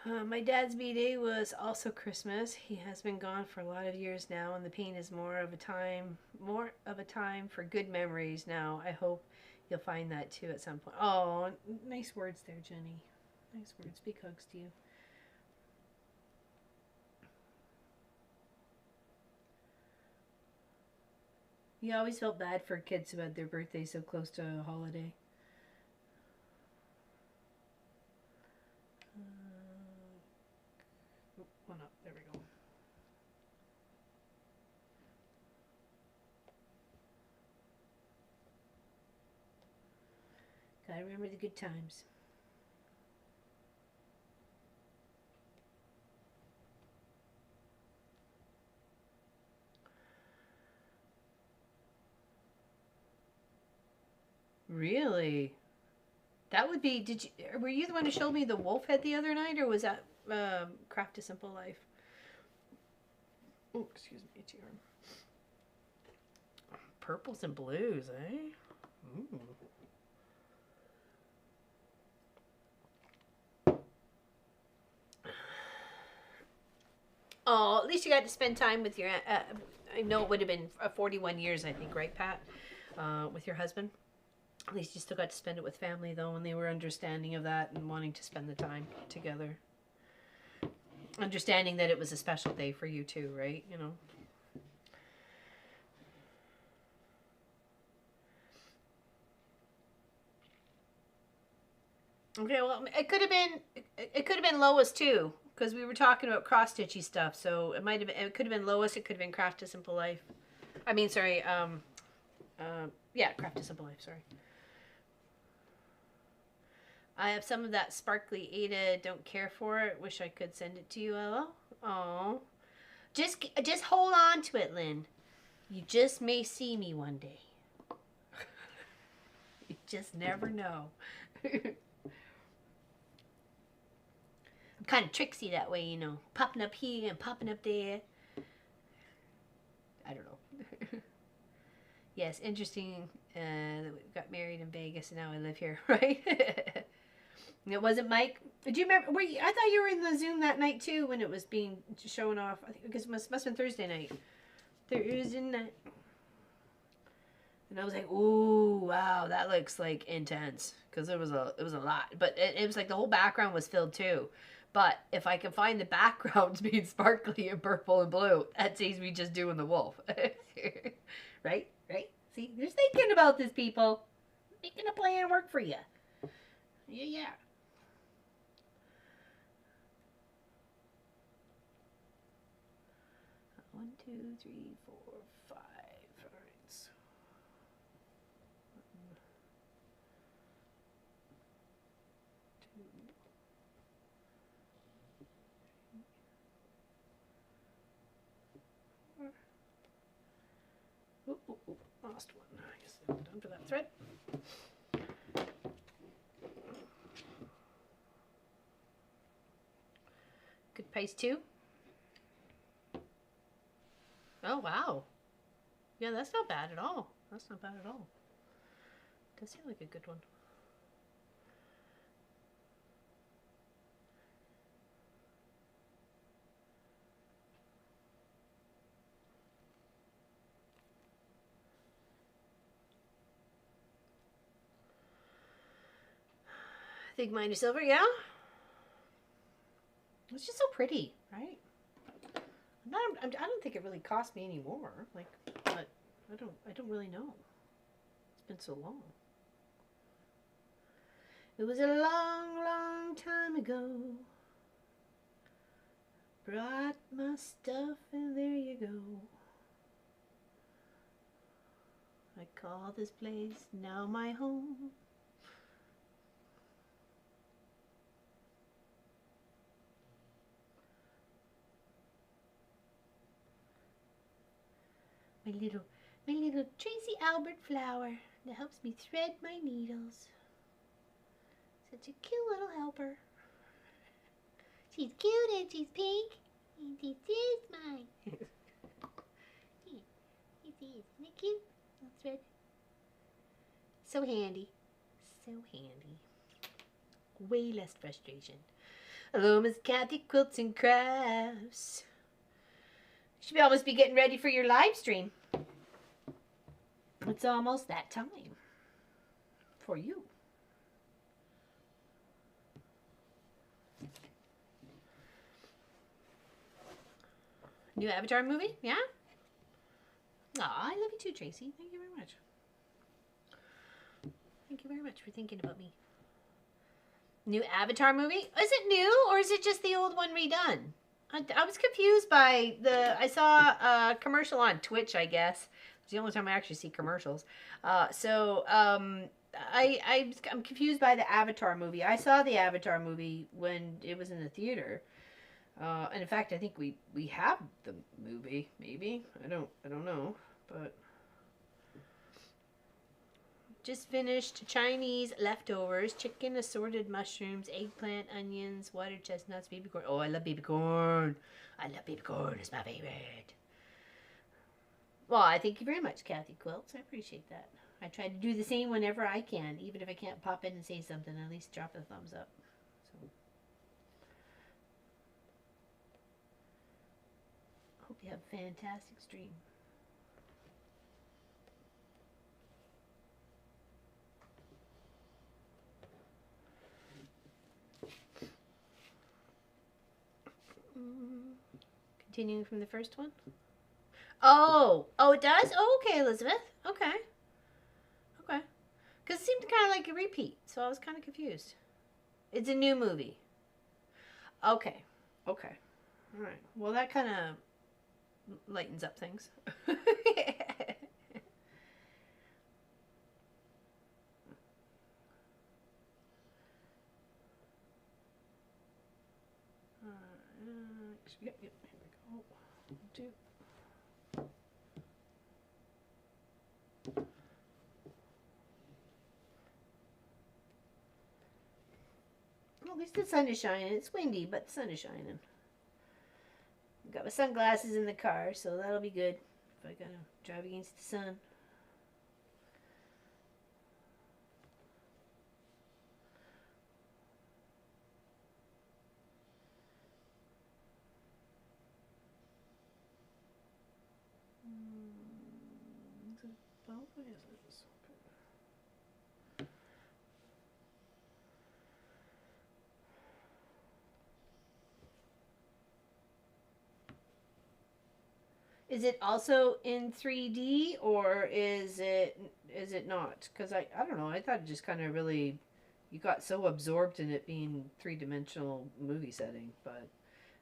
A: Okay. My dad's B-Day was also Christmas. He has been gone for a lot of years now, and the pain is more of a time for good memories now. I hope you'll find that too at some point. Oh, nice words there, Jenny. Nice words. Big hugs to you. You always felt bad for kids who had their birthday so close to a holiday. One up. There we go. Gotta remember the good times. Really? That would be. Were you the one who showed me the wolf head the other night, or was that Craft a Simple Life? Oh, excuse me, it's your arm. Purples and blues, eh? Ooh. Oh, at least you got to spend time with your. I know it would have been 41 years, I think, right, Pat? With your husband. At least you still got to spend it with family, though, and they were understanding of that and wanting to spend the time together. Understanding that it was a special day for you too, right? You know. Okay, well, it could have been Lois too, because we were talking about cross stitchy stuff. So it might have been. It could have been Lois. It could have been Craft a Simple Life. I mean, sorry. Yeah, Craft a Simple Life. Sorry. I have some of that sparkly Ada. Don't care for it. Wish I could send it to you, Ella. Oh, just hold on to it, Lynn. You just may see me one day. You just never know. I'm kind of tricksy that way, you know. Popping up here and popping up there. I don't know. Yes, interesting that we got married in Vegas and now I live here, right? It wasn't Mike. Do you remember? I thought you were in the Zoom that night too when it was being shown off. I think because it must have been Thursday night. Thursday night. And I was like, "Ooh, wow, that looks like intense." Because it was a lot, but it was like the whole background was filled too. But if I can find the backgrounds being sparkly and purple and blue, that saves me just doing the wolf. Right? Right? See, you're thinking about this, people. Making a plan work for you. Yeah, yeah. 1, 2, 3, 4, 5. All right. So 1, 2, 3, 4. Ooh, lost one. I guess I'm done for that thread. Good pace too. Oh, wow. Yeah, that's not bad at all. That's not bad at all. Does seem like a good one. I think mine is silver, yeah? It's just so pretty, right? I don't think it really cost me any more. Like, but I don't really know. It's been so long. It was a long, long time ago. Brought my stuff and there you go. I call this place now my home. My little Tracy Albert flower that helps me thread my needles. Such a cute little helper. She's cute and she's pink and this is mine. This is, isn't it cute? Little thread. So handy. So handy. Way less frustration. Hello, Miss Kathy, Quilts and Crafts. You should almost be getting ready for your live stream. It's almost that time for you. New Avatar movie? Yeah? Aw, I love you too, Tracy. Thank you very much. Thank you very much for thinking about me. New Avatar movie? Is it new or is it just the old one redone? I was confused by I saw a commercial on Twitch, I guess. It's the only time I actually see commercials. I'm confused by the Avatar movie. I saw the Avatar movie when it was in the theater. And in fact, I think we have the movie, maybe. I don't know, but just finished Chinese leftovers, chicken, assorted mushrooms, eggplant, onions, water chestnuts, baby corn. Oh, I love baby corn. I love baby corn. It's my favorite. Well, I thank you very much, Kathy Quilts. I appreciate that. I try to do the same whenever I can, even if I can't pop in and say something. At least drop a thumbs up. So, hope you have a fantastic stream. Continuing from the first one. Oh, it does? Oh, okay, Elizabeth. Okay. Because it seemed kind of like a repeat, so I was kind of confused. It's a new movie. Okay. All right. Well, that kind of lightens up things. Yep, here we go. 2. Well, at least the sun is shining. It's windy, but the sun is shining. Got my sunglasses in the car, so that'll be good if I gotta drive against the sun. Is it also in 3D or is it not? Because I don't know. I thought it just kind of really, you got so absorbed in it being 3-dimensional movie setting, but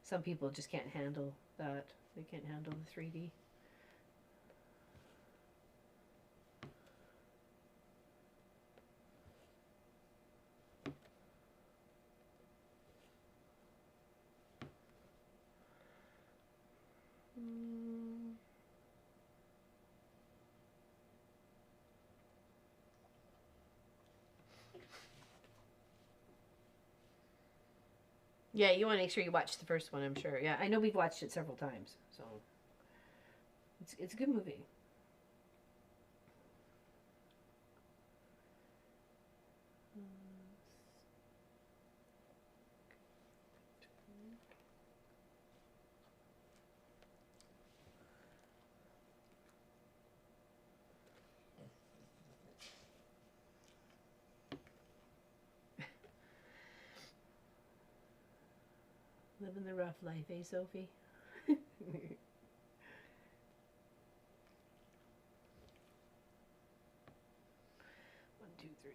A: some people just can't handle that. They can't handle the 3D. Yeah, you want to make sure you watch the first one, I'm sure. Yeah, I know we've watched it several times, so it's a good movie. Living the rough life, eh, Sophie? 1, 2, 3.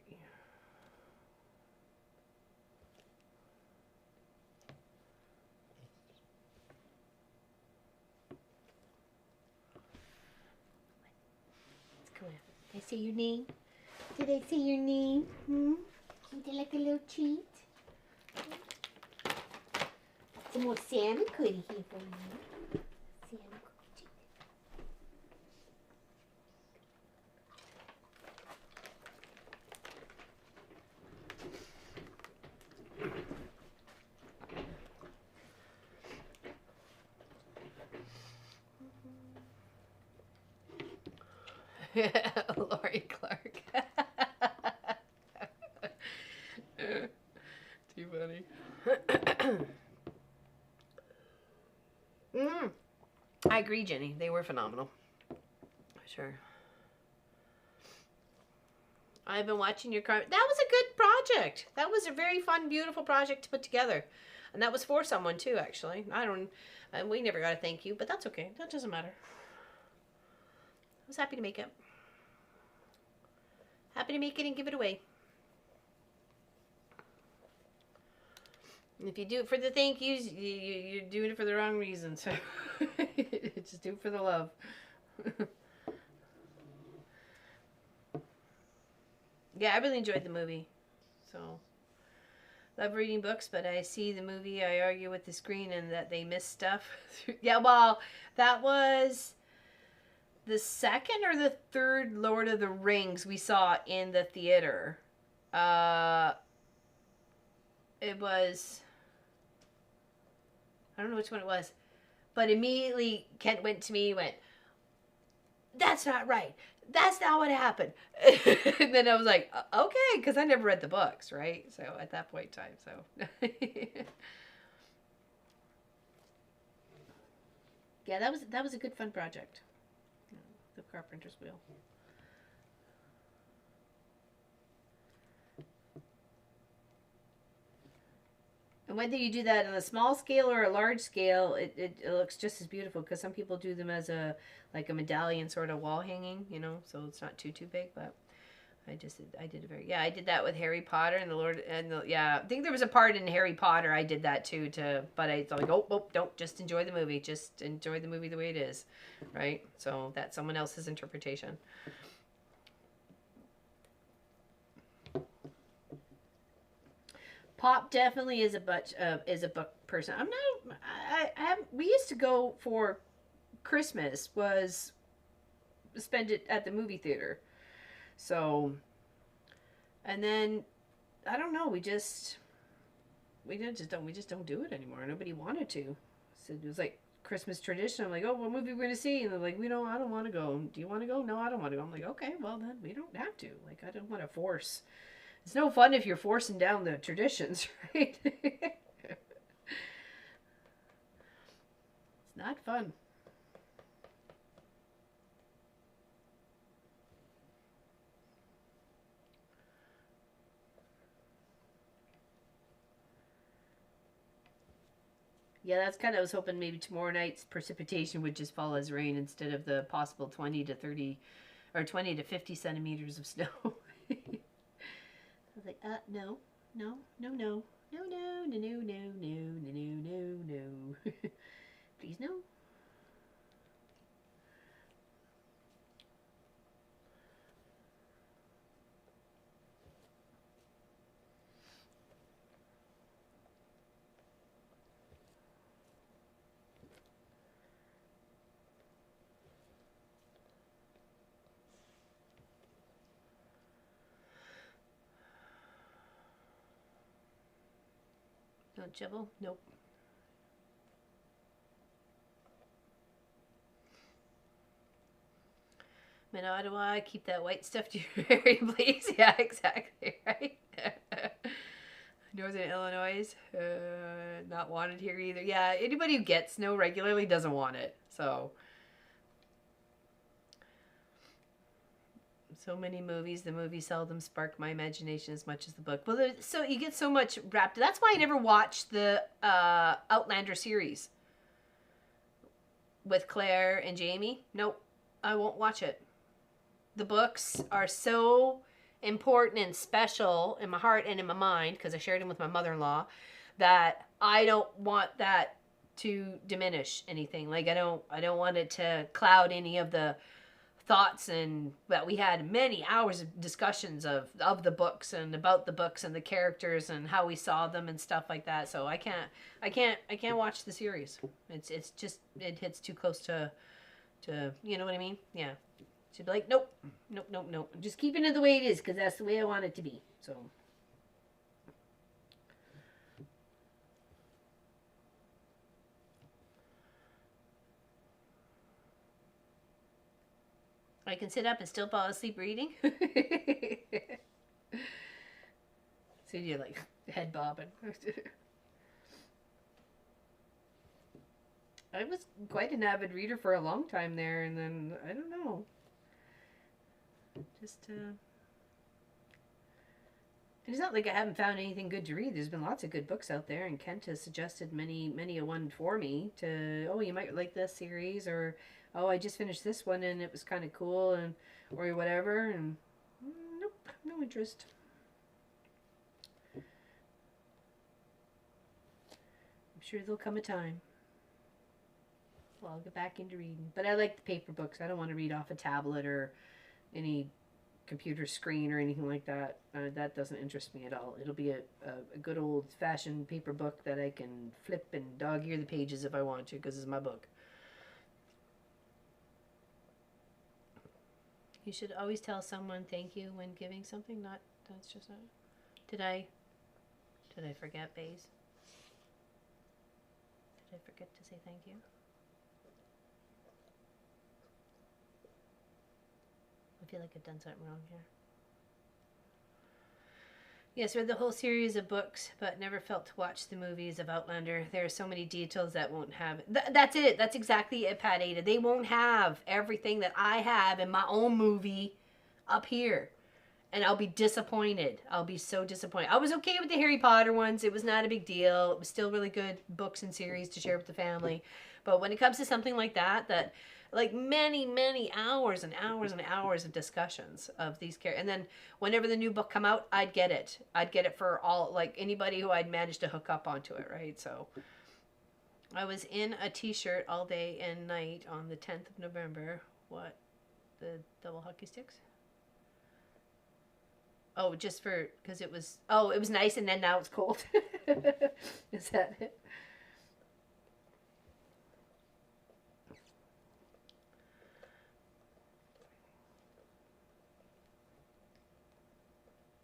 A: Come on. Did I say your name? Did I say your name? Would you like a little treat? Some more salmon cookie here for you. Salmon cookie. Lori Clark. Too funny. Mm, I agree, Jenny. They were phenomenal. Sure. I've been watching your car. That was a good project. That was a very fun, beautiful project to put together. And that was for someone too, actually. I don't, we never got a thank you, but that's okay. That doesn't matter. I was happy to make it. Happy to make it and give it away. And if you do it for the thank yous, you're doing it for the wrong reasons. So just do it for the love. Yeah, I really enjoyed the movie. So, love reading books, but I see the movie, I argue with the screen and that they miss stuff. Yeah, well, that was the second or the third Lord of the Rings we saw in the theater. It was, I don't know which one it was, but immediately Kent went to me and went, "That's not right. That's not what happened." And then I was like, okay, because I never read the books, right? So at that point in time, so. Yeah, that was a good fun project. The Carpenter's Wheel. And whether you do that on a small scale or a large scale, it looks just as beautiful, because some people do them as a like a medallion sort of wall hanging, you know, so it's not too big. But I did a very, yeah, I did that with Harry Potter and the Lord and the, yeah, I think there was a part in Harry Potter I did that too, but I thought like, oh, don't, just enjoy the movie, just enjoy the movie the way it is, right? So that's someone else's interpretation. Pop definitely is a book person. I'm not. We used to go for Christmas, was spend it at the movie theater. So, and then I don't know. We just don't do it anymore. Nobody wanted to. So it was like Christmas tradition. I'm like, oh, what movie we're gonna see? And they're like, I don't want to go. Do you want to go? No, I don't want to go. I'm like, okay, well then we don't have to. Like, I don't want to force. It's no fun if you're forcing down the traditions, right? It's not fun. Yeah, that's kind of, I was hoping maybe tomorrow night's precipitation would just fall as rain instead of the possible 20 to 30 or 20 to 50 centimeters of snow. I was like, no, no, no, no, no, no, no, no, no, no, no, no, no. Please, no. No Jibble? Nope. In Ottawa, keep that white stuff to your area, please. Yeah, exactly, right? Northern Illinois, not wanted here either. Yeah, anybody who gets snow regularly doesn't want it. So many movies. The movies seldom spark my imagination as much as the book. Well, so you get so much wrapped. That's why I never watched the Outlander series with Claire and Jamie. Nope, I won't watch it. The books are so important and special in my heart and in my mind, because I shared them with my mother-in-law, that I don't want that to diminish anything. Like I don't want it to cloud any of the thoughts, and that we had many hours of discussions of the books and about the books and the characters and how we saw them and stuff like that. So I can't watch the series. It's just, it hits too close to you know what I mean? Yeah. She'd be like, nope, nope, nope, nope. I'm just keeping it the way it is, because that's the way I want it to be. So. I can sit up and still fall asleep reading. So you're like head bobbing. I was quite an avid reader for a long time there, and then, I don't know. Just, it's not like I haven't found anything good to read. There's been lots of good books out there, and Kent has suggested many a one for me to, oh, you might like this series, or, oh, I just finished this one and it was kind of cool, and or whatever, and nope, no interest. I'm sure there'll come a time. Well, I'll get back into reading. But I like the paper books. I don't want to read off a tablet or any computer screen or anything like that. That doesn't interest me at all. It'll be a good old-fashioned paper book that I can flip and dog-ear the pages if I want to, because it's my book. You should always tell someone thank you when giving something. Not, that's just not. Did I forget, Baze? Did I forget to say thank you? I feel like I've done something wrong here. Yes, read the whole series of books, but never felt to watch the movies of Outlander. There are so many details that won't have... That's it. That's exactly it, Pat Ada. They won't have everything that I have in my own movie up here. And I'll be disappointed. I'll be so disappointed. I was okay with the Harry Potter ones. It was not a big deal. It was still really good books and series to share with the family. But when it comes to something like that like many hours and hours and hours of discussions of these characters, and then whenever the new book come out, I'd get it for all, like, anybody who I'd managed to hook up onto it, right? So I was in a t-shirt all day and night on the 10th of November. What? The double hockey sticks? Oh, just for, because it was nice, and then now it's cold. Is that it?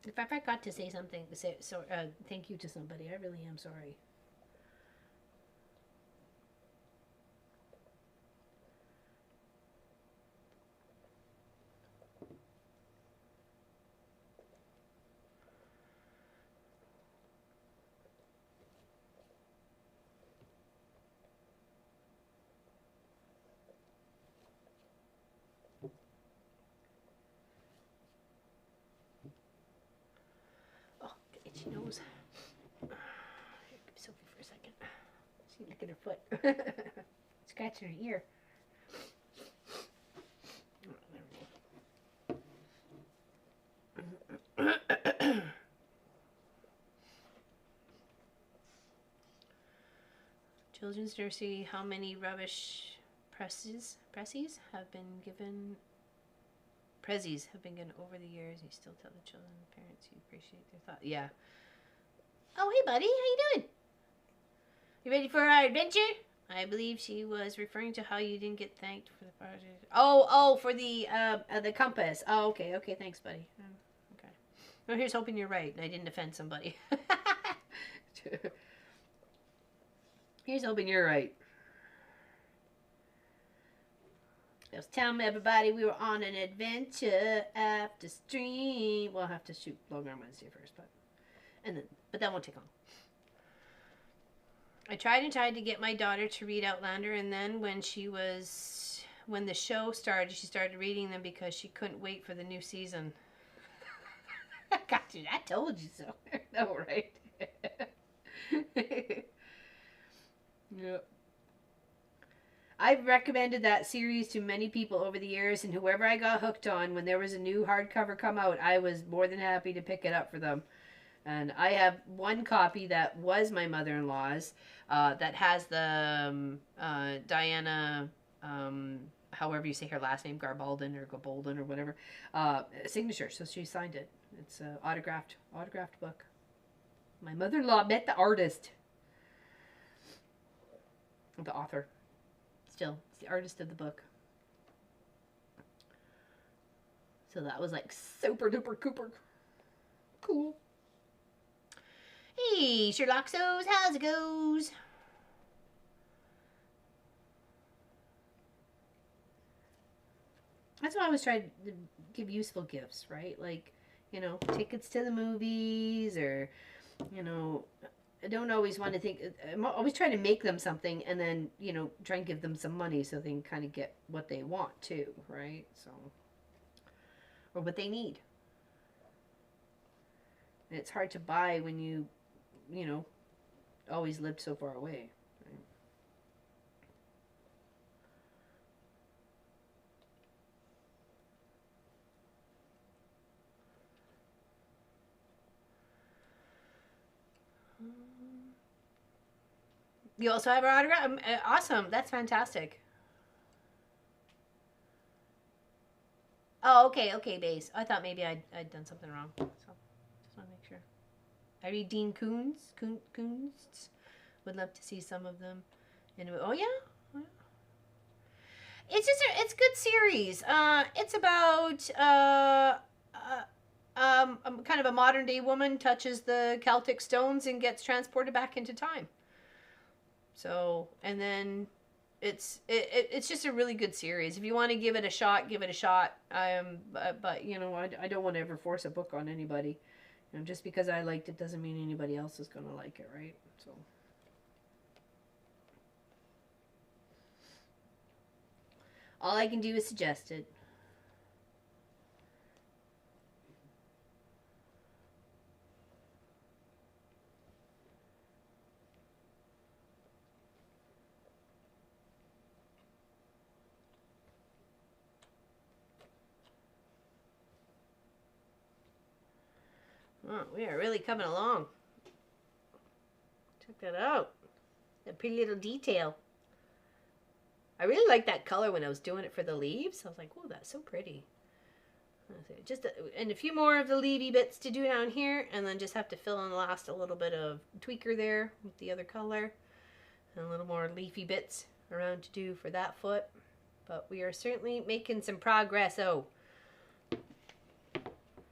A: If I forgot to say something, thank you to somebody, I really am sorry. Itchy nose. Here, give Sophie for a second. She's licking her foot. Scratching her ear. Children's nursery, how many rubbish prezzies have been given over the years? You still tell the children and parents you appreciate their thought. Yeah. Oh, hey, buddy. How you doing? You ready for our adventure? I believe she was referring to how you didn't get thanked for the project. Oh, for the compass. Oh, okay. Okay, thanks, buddy. Okay. Well, here's hoping you're right and I didn't offend somebody. Here's hoping you're right. Just tell me, everybody, we were on an adventure after stream. We'll have to shoot Long Arm Wednesday first, but that won't take long. I tried to get my daughter to read Outlander, and then when the show started, she started reading them because she couldn't wait for the new season. I got you. I told you so. No, right? Yep. I've recommended that series to many people over the years, and whoever I got hooked on, when there was a new hardcover come out, I was more than happy to pick it up for them. And I have one copy that was my mother-in-law's that has the Diana, however you say her last name, Garbaldon or Gabolden or whatever, signature. So she signed it. It's an autographed book. My mother-in-law met the artist. The author. Still, it's the artist of the book. So that was like super duper cooper cool. Hey, Sherlock So's, how's it goes? That's why I always try to give useful gifts, right? Like, tickets to the movies, or, I don't always want to think. I'm always trying to make them something, and then try and give them some money so they can kind of get what they want too, right? So, or what they need. And it's hard to buy when you know, always lived so far away. Right? You also have our autograph. Awesome. That's fantastic. Oh, okay, okay, Baze. I thought maybe I'd done something wrong. So, just want to make sure. I read Dean Koontz. Would love to see some of them. Anyway, oh yeah. It's just it's a good series. It's about kind of a modern day woman touches the Celtic stones and gets transported back into time. So, and then it's just a really good series. If you want to give it a shot, give it a shot. But I don't want to ever force a book on anybody. Just because I liked it doesn't mean anybody else is going to like it, right? So. All I can do is suggest it. Oh, we are really coming along. Check that out. That pretty little detail. I really liked that color when I was doing it for the leaves. I was like, oh, that's so pretty. Just and a few more of the leafy bits to do down here, and then just have to fill in the last a little bit of tweaker there with the other color, and a little more leafy bits around to do for that foot. But we are certainly making some progress. Oh,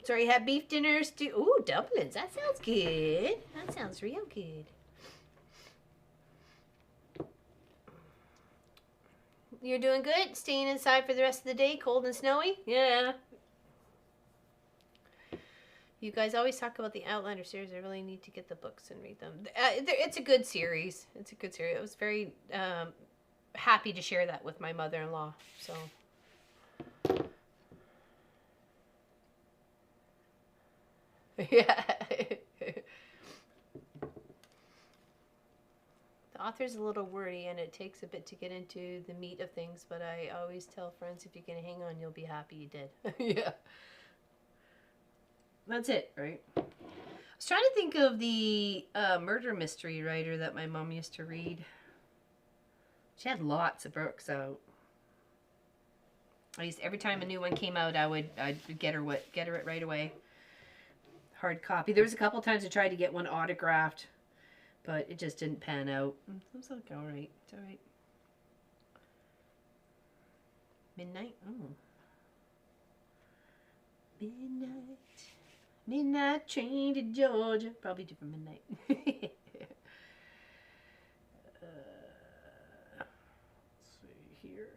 A: sorry, had beef dinners too. Ooh, dumplings. That sounds good. That sounds real good. You're doing good? Staying inside for the rest of the day, cold and snowy? Yeah. You guys always talk about the Outlander series. I really need to get the books and read them. It's a good series. It's a good series. I was very happy to share that with my mother-in-law. So. Yeah. The author's a little wordy, and it takes a bit to get into the meat of things, but I always tell friends, if you can hang on, you'll be happy you did. Yeah. That's it, right? I was trying to think of the murder mystery writer that my mom used to read. She had lots of books out. Every time a new one came out, I'd get her it right away. Hard copy. There was a couple times I tried to get one autographed, but it just didn't pan out. I was like, all right, it's all right. Midnight. Oh. Midnight train to Georgia. Probably different midnight. Let's see here.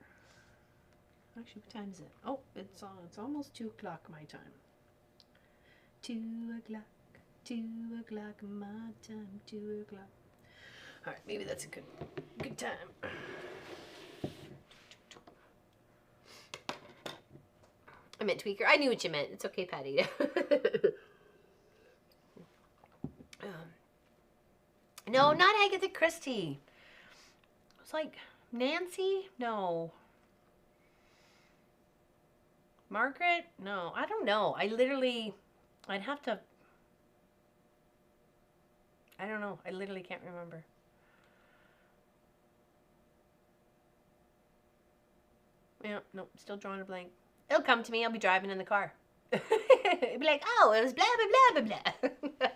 A: Actually, what time is it? Oh, it's almost 2 o'clock my time. 2 o'clock, 2 o'clock my time, 2 o'clock. All right, maybe that's a good time. I meant tweaker. I knew what you meant. It's okay, Patty. No, not Agatha Christie. It's like Nancy? No. Margaret? No, I don't know. I'd have to. I don't know. I literally can't remember. Yeah, nope, still drawing a blank. It'll come to me. I'll be driving in the car. It'll be like, oh, it was blah, blah, blah, blah, blah.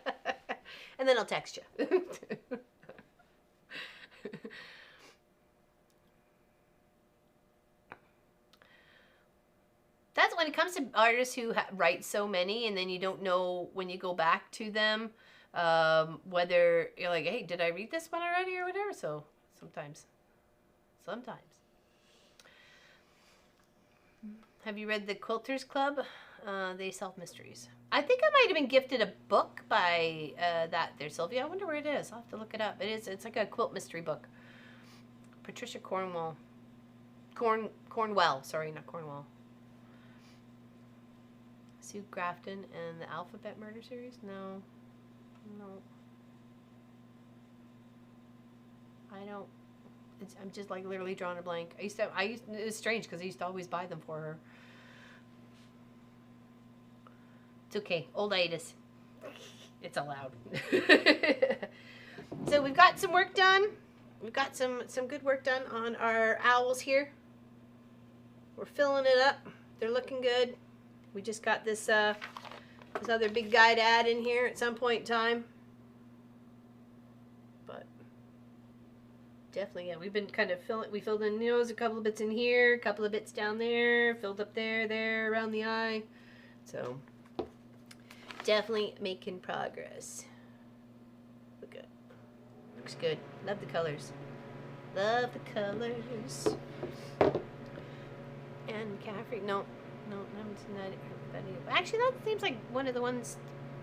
A: And then I'll text you. That's when it comes to artists who write so many, and then you don't know when you go back to them whether you're like, hey, did I read this one already or whatever? So sometimes. Have you read the Quilters Club? They Solve Mysteries. I think I might have been gifted a book by that there, Sylvia. I wonder where it is. I'll have to look it up. It's like a quilt mystery book. Patricia Cornwell. Cornwell. Sorry, not Cornwell. Sue Grafton and the Alphabet Murder Series? No. I don't. I'm just like literally drawing a blank. It was strange because I used to always buy them for her. It's okay. Old itis. It's allowed. So we've got some work done. We've got some good work done on our owls here. We're filling it up. They're looking good. We just got this other big guy to add in here at some point in time. But definitely, yeah, we've been kind of we filled in the nose, a couple of bits in here, a couple of bits down there, filled up there, around the eye. So definitely making progress. Look good. Looks good. Love the colors. Love the colors. And McCaffrey. No, I haven't seen that. Actually, that seems like one of the ones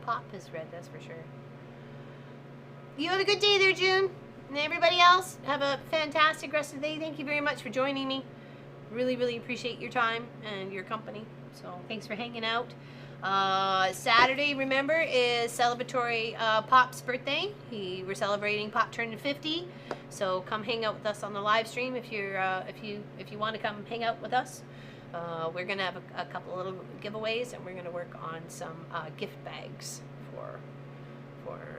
A: Pop has read, that's for sure. You have a good day there, June. And everybody else, have a fantastic rest of the day. Thank you very much for joining me. Really, really appreciate your time and your company. So thanks for hanging out. Saturday, remember, is celebratory Pop's birthday. We're celebrating Pop turning 50. So come hang out with us on the live stream if you want to come hang out with us. We're gonna have a couple little giveaways, and we're gonna work on some gift bags for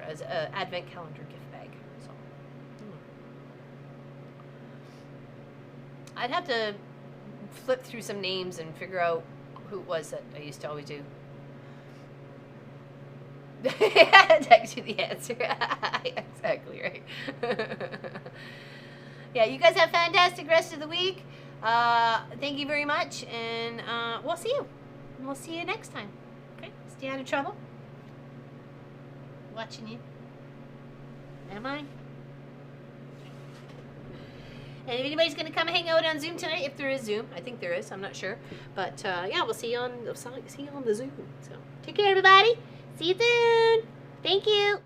A: as an advent calendar gift bag. So I'd have to flip through some names and figure out who it was that I used to always do. Text you the answer. Exactly right. Yeah, you guys have a fantastic rest of the week. Thank you very much, and we'll see you. We'll see you next time. Okay? Stay out of trouble. Watching you. Am I? And if anybody's going to come hang out on Zoom tonight, if there is Zoom, I think there is, I'm not sure. But yeah, we'll see you on the Zoom. So take care, everybody. See you soon. Thank you.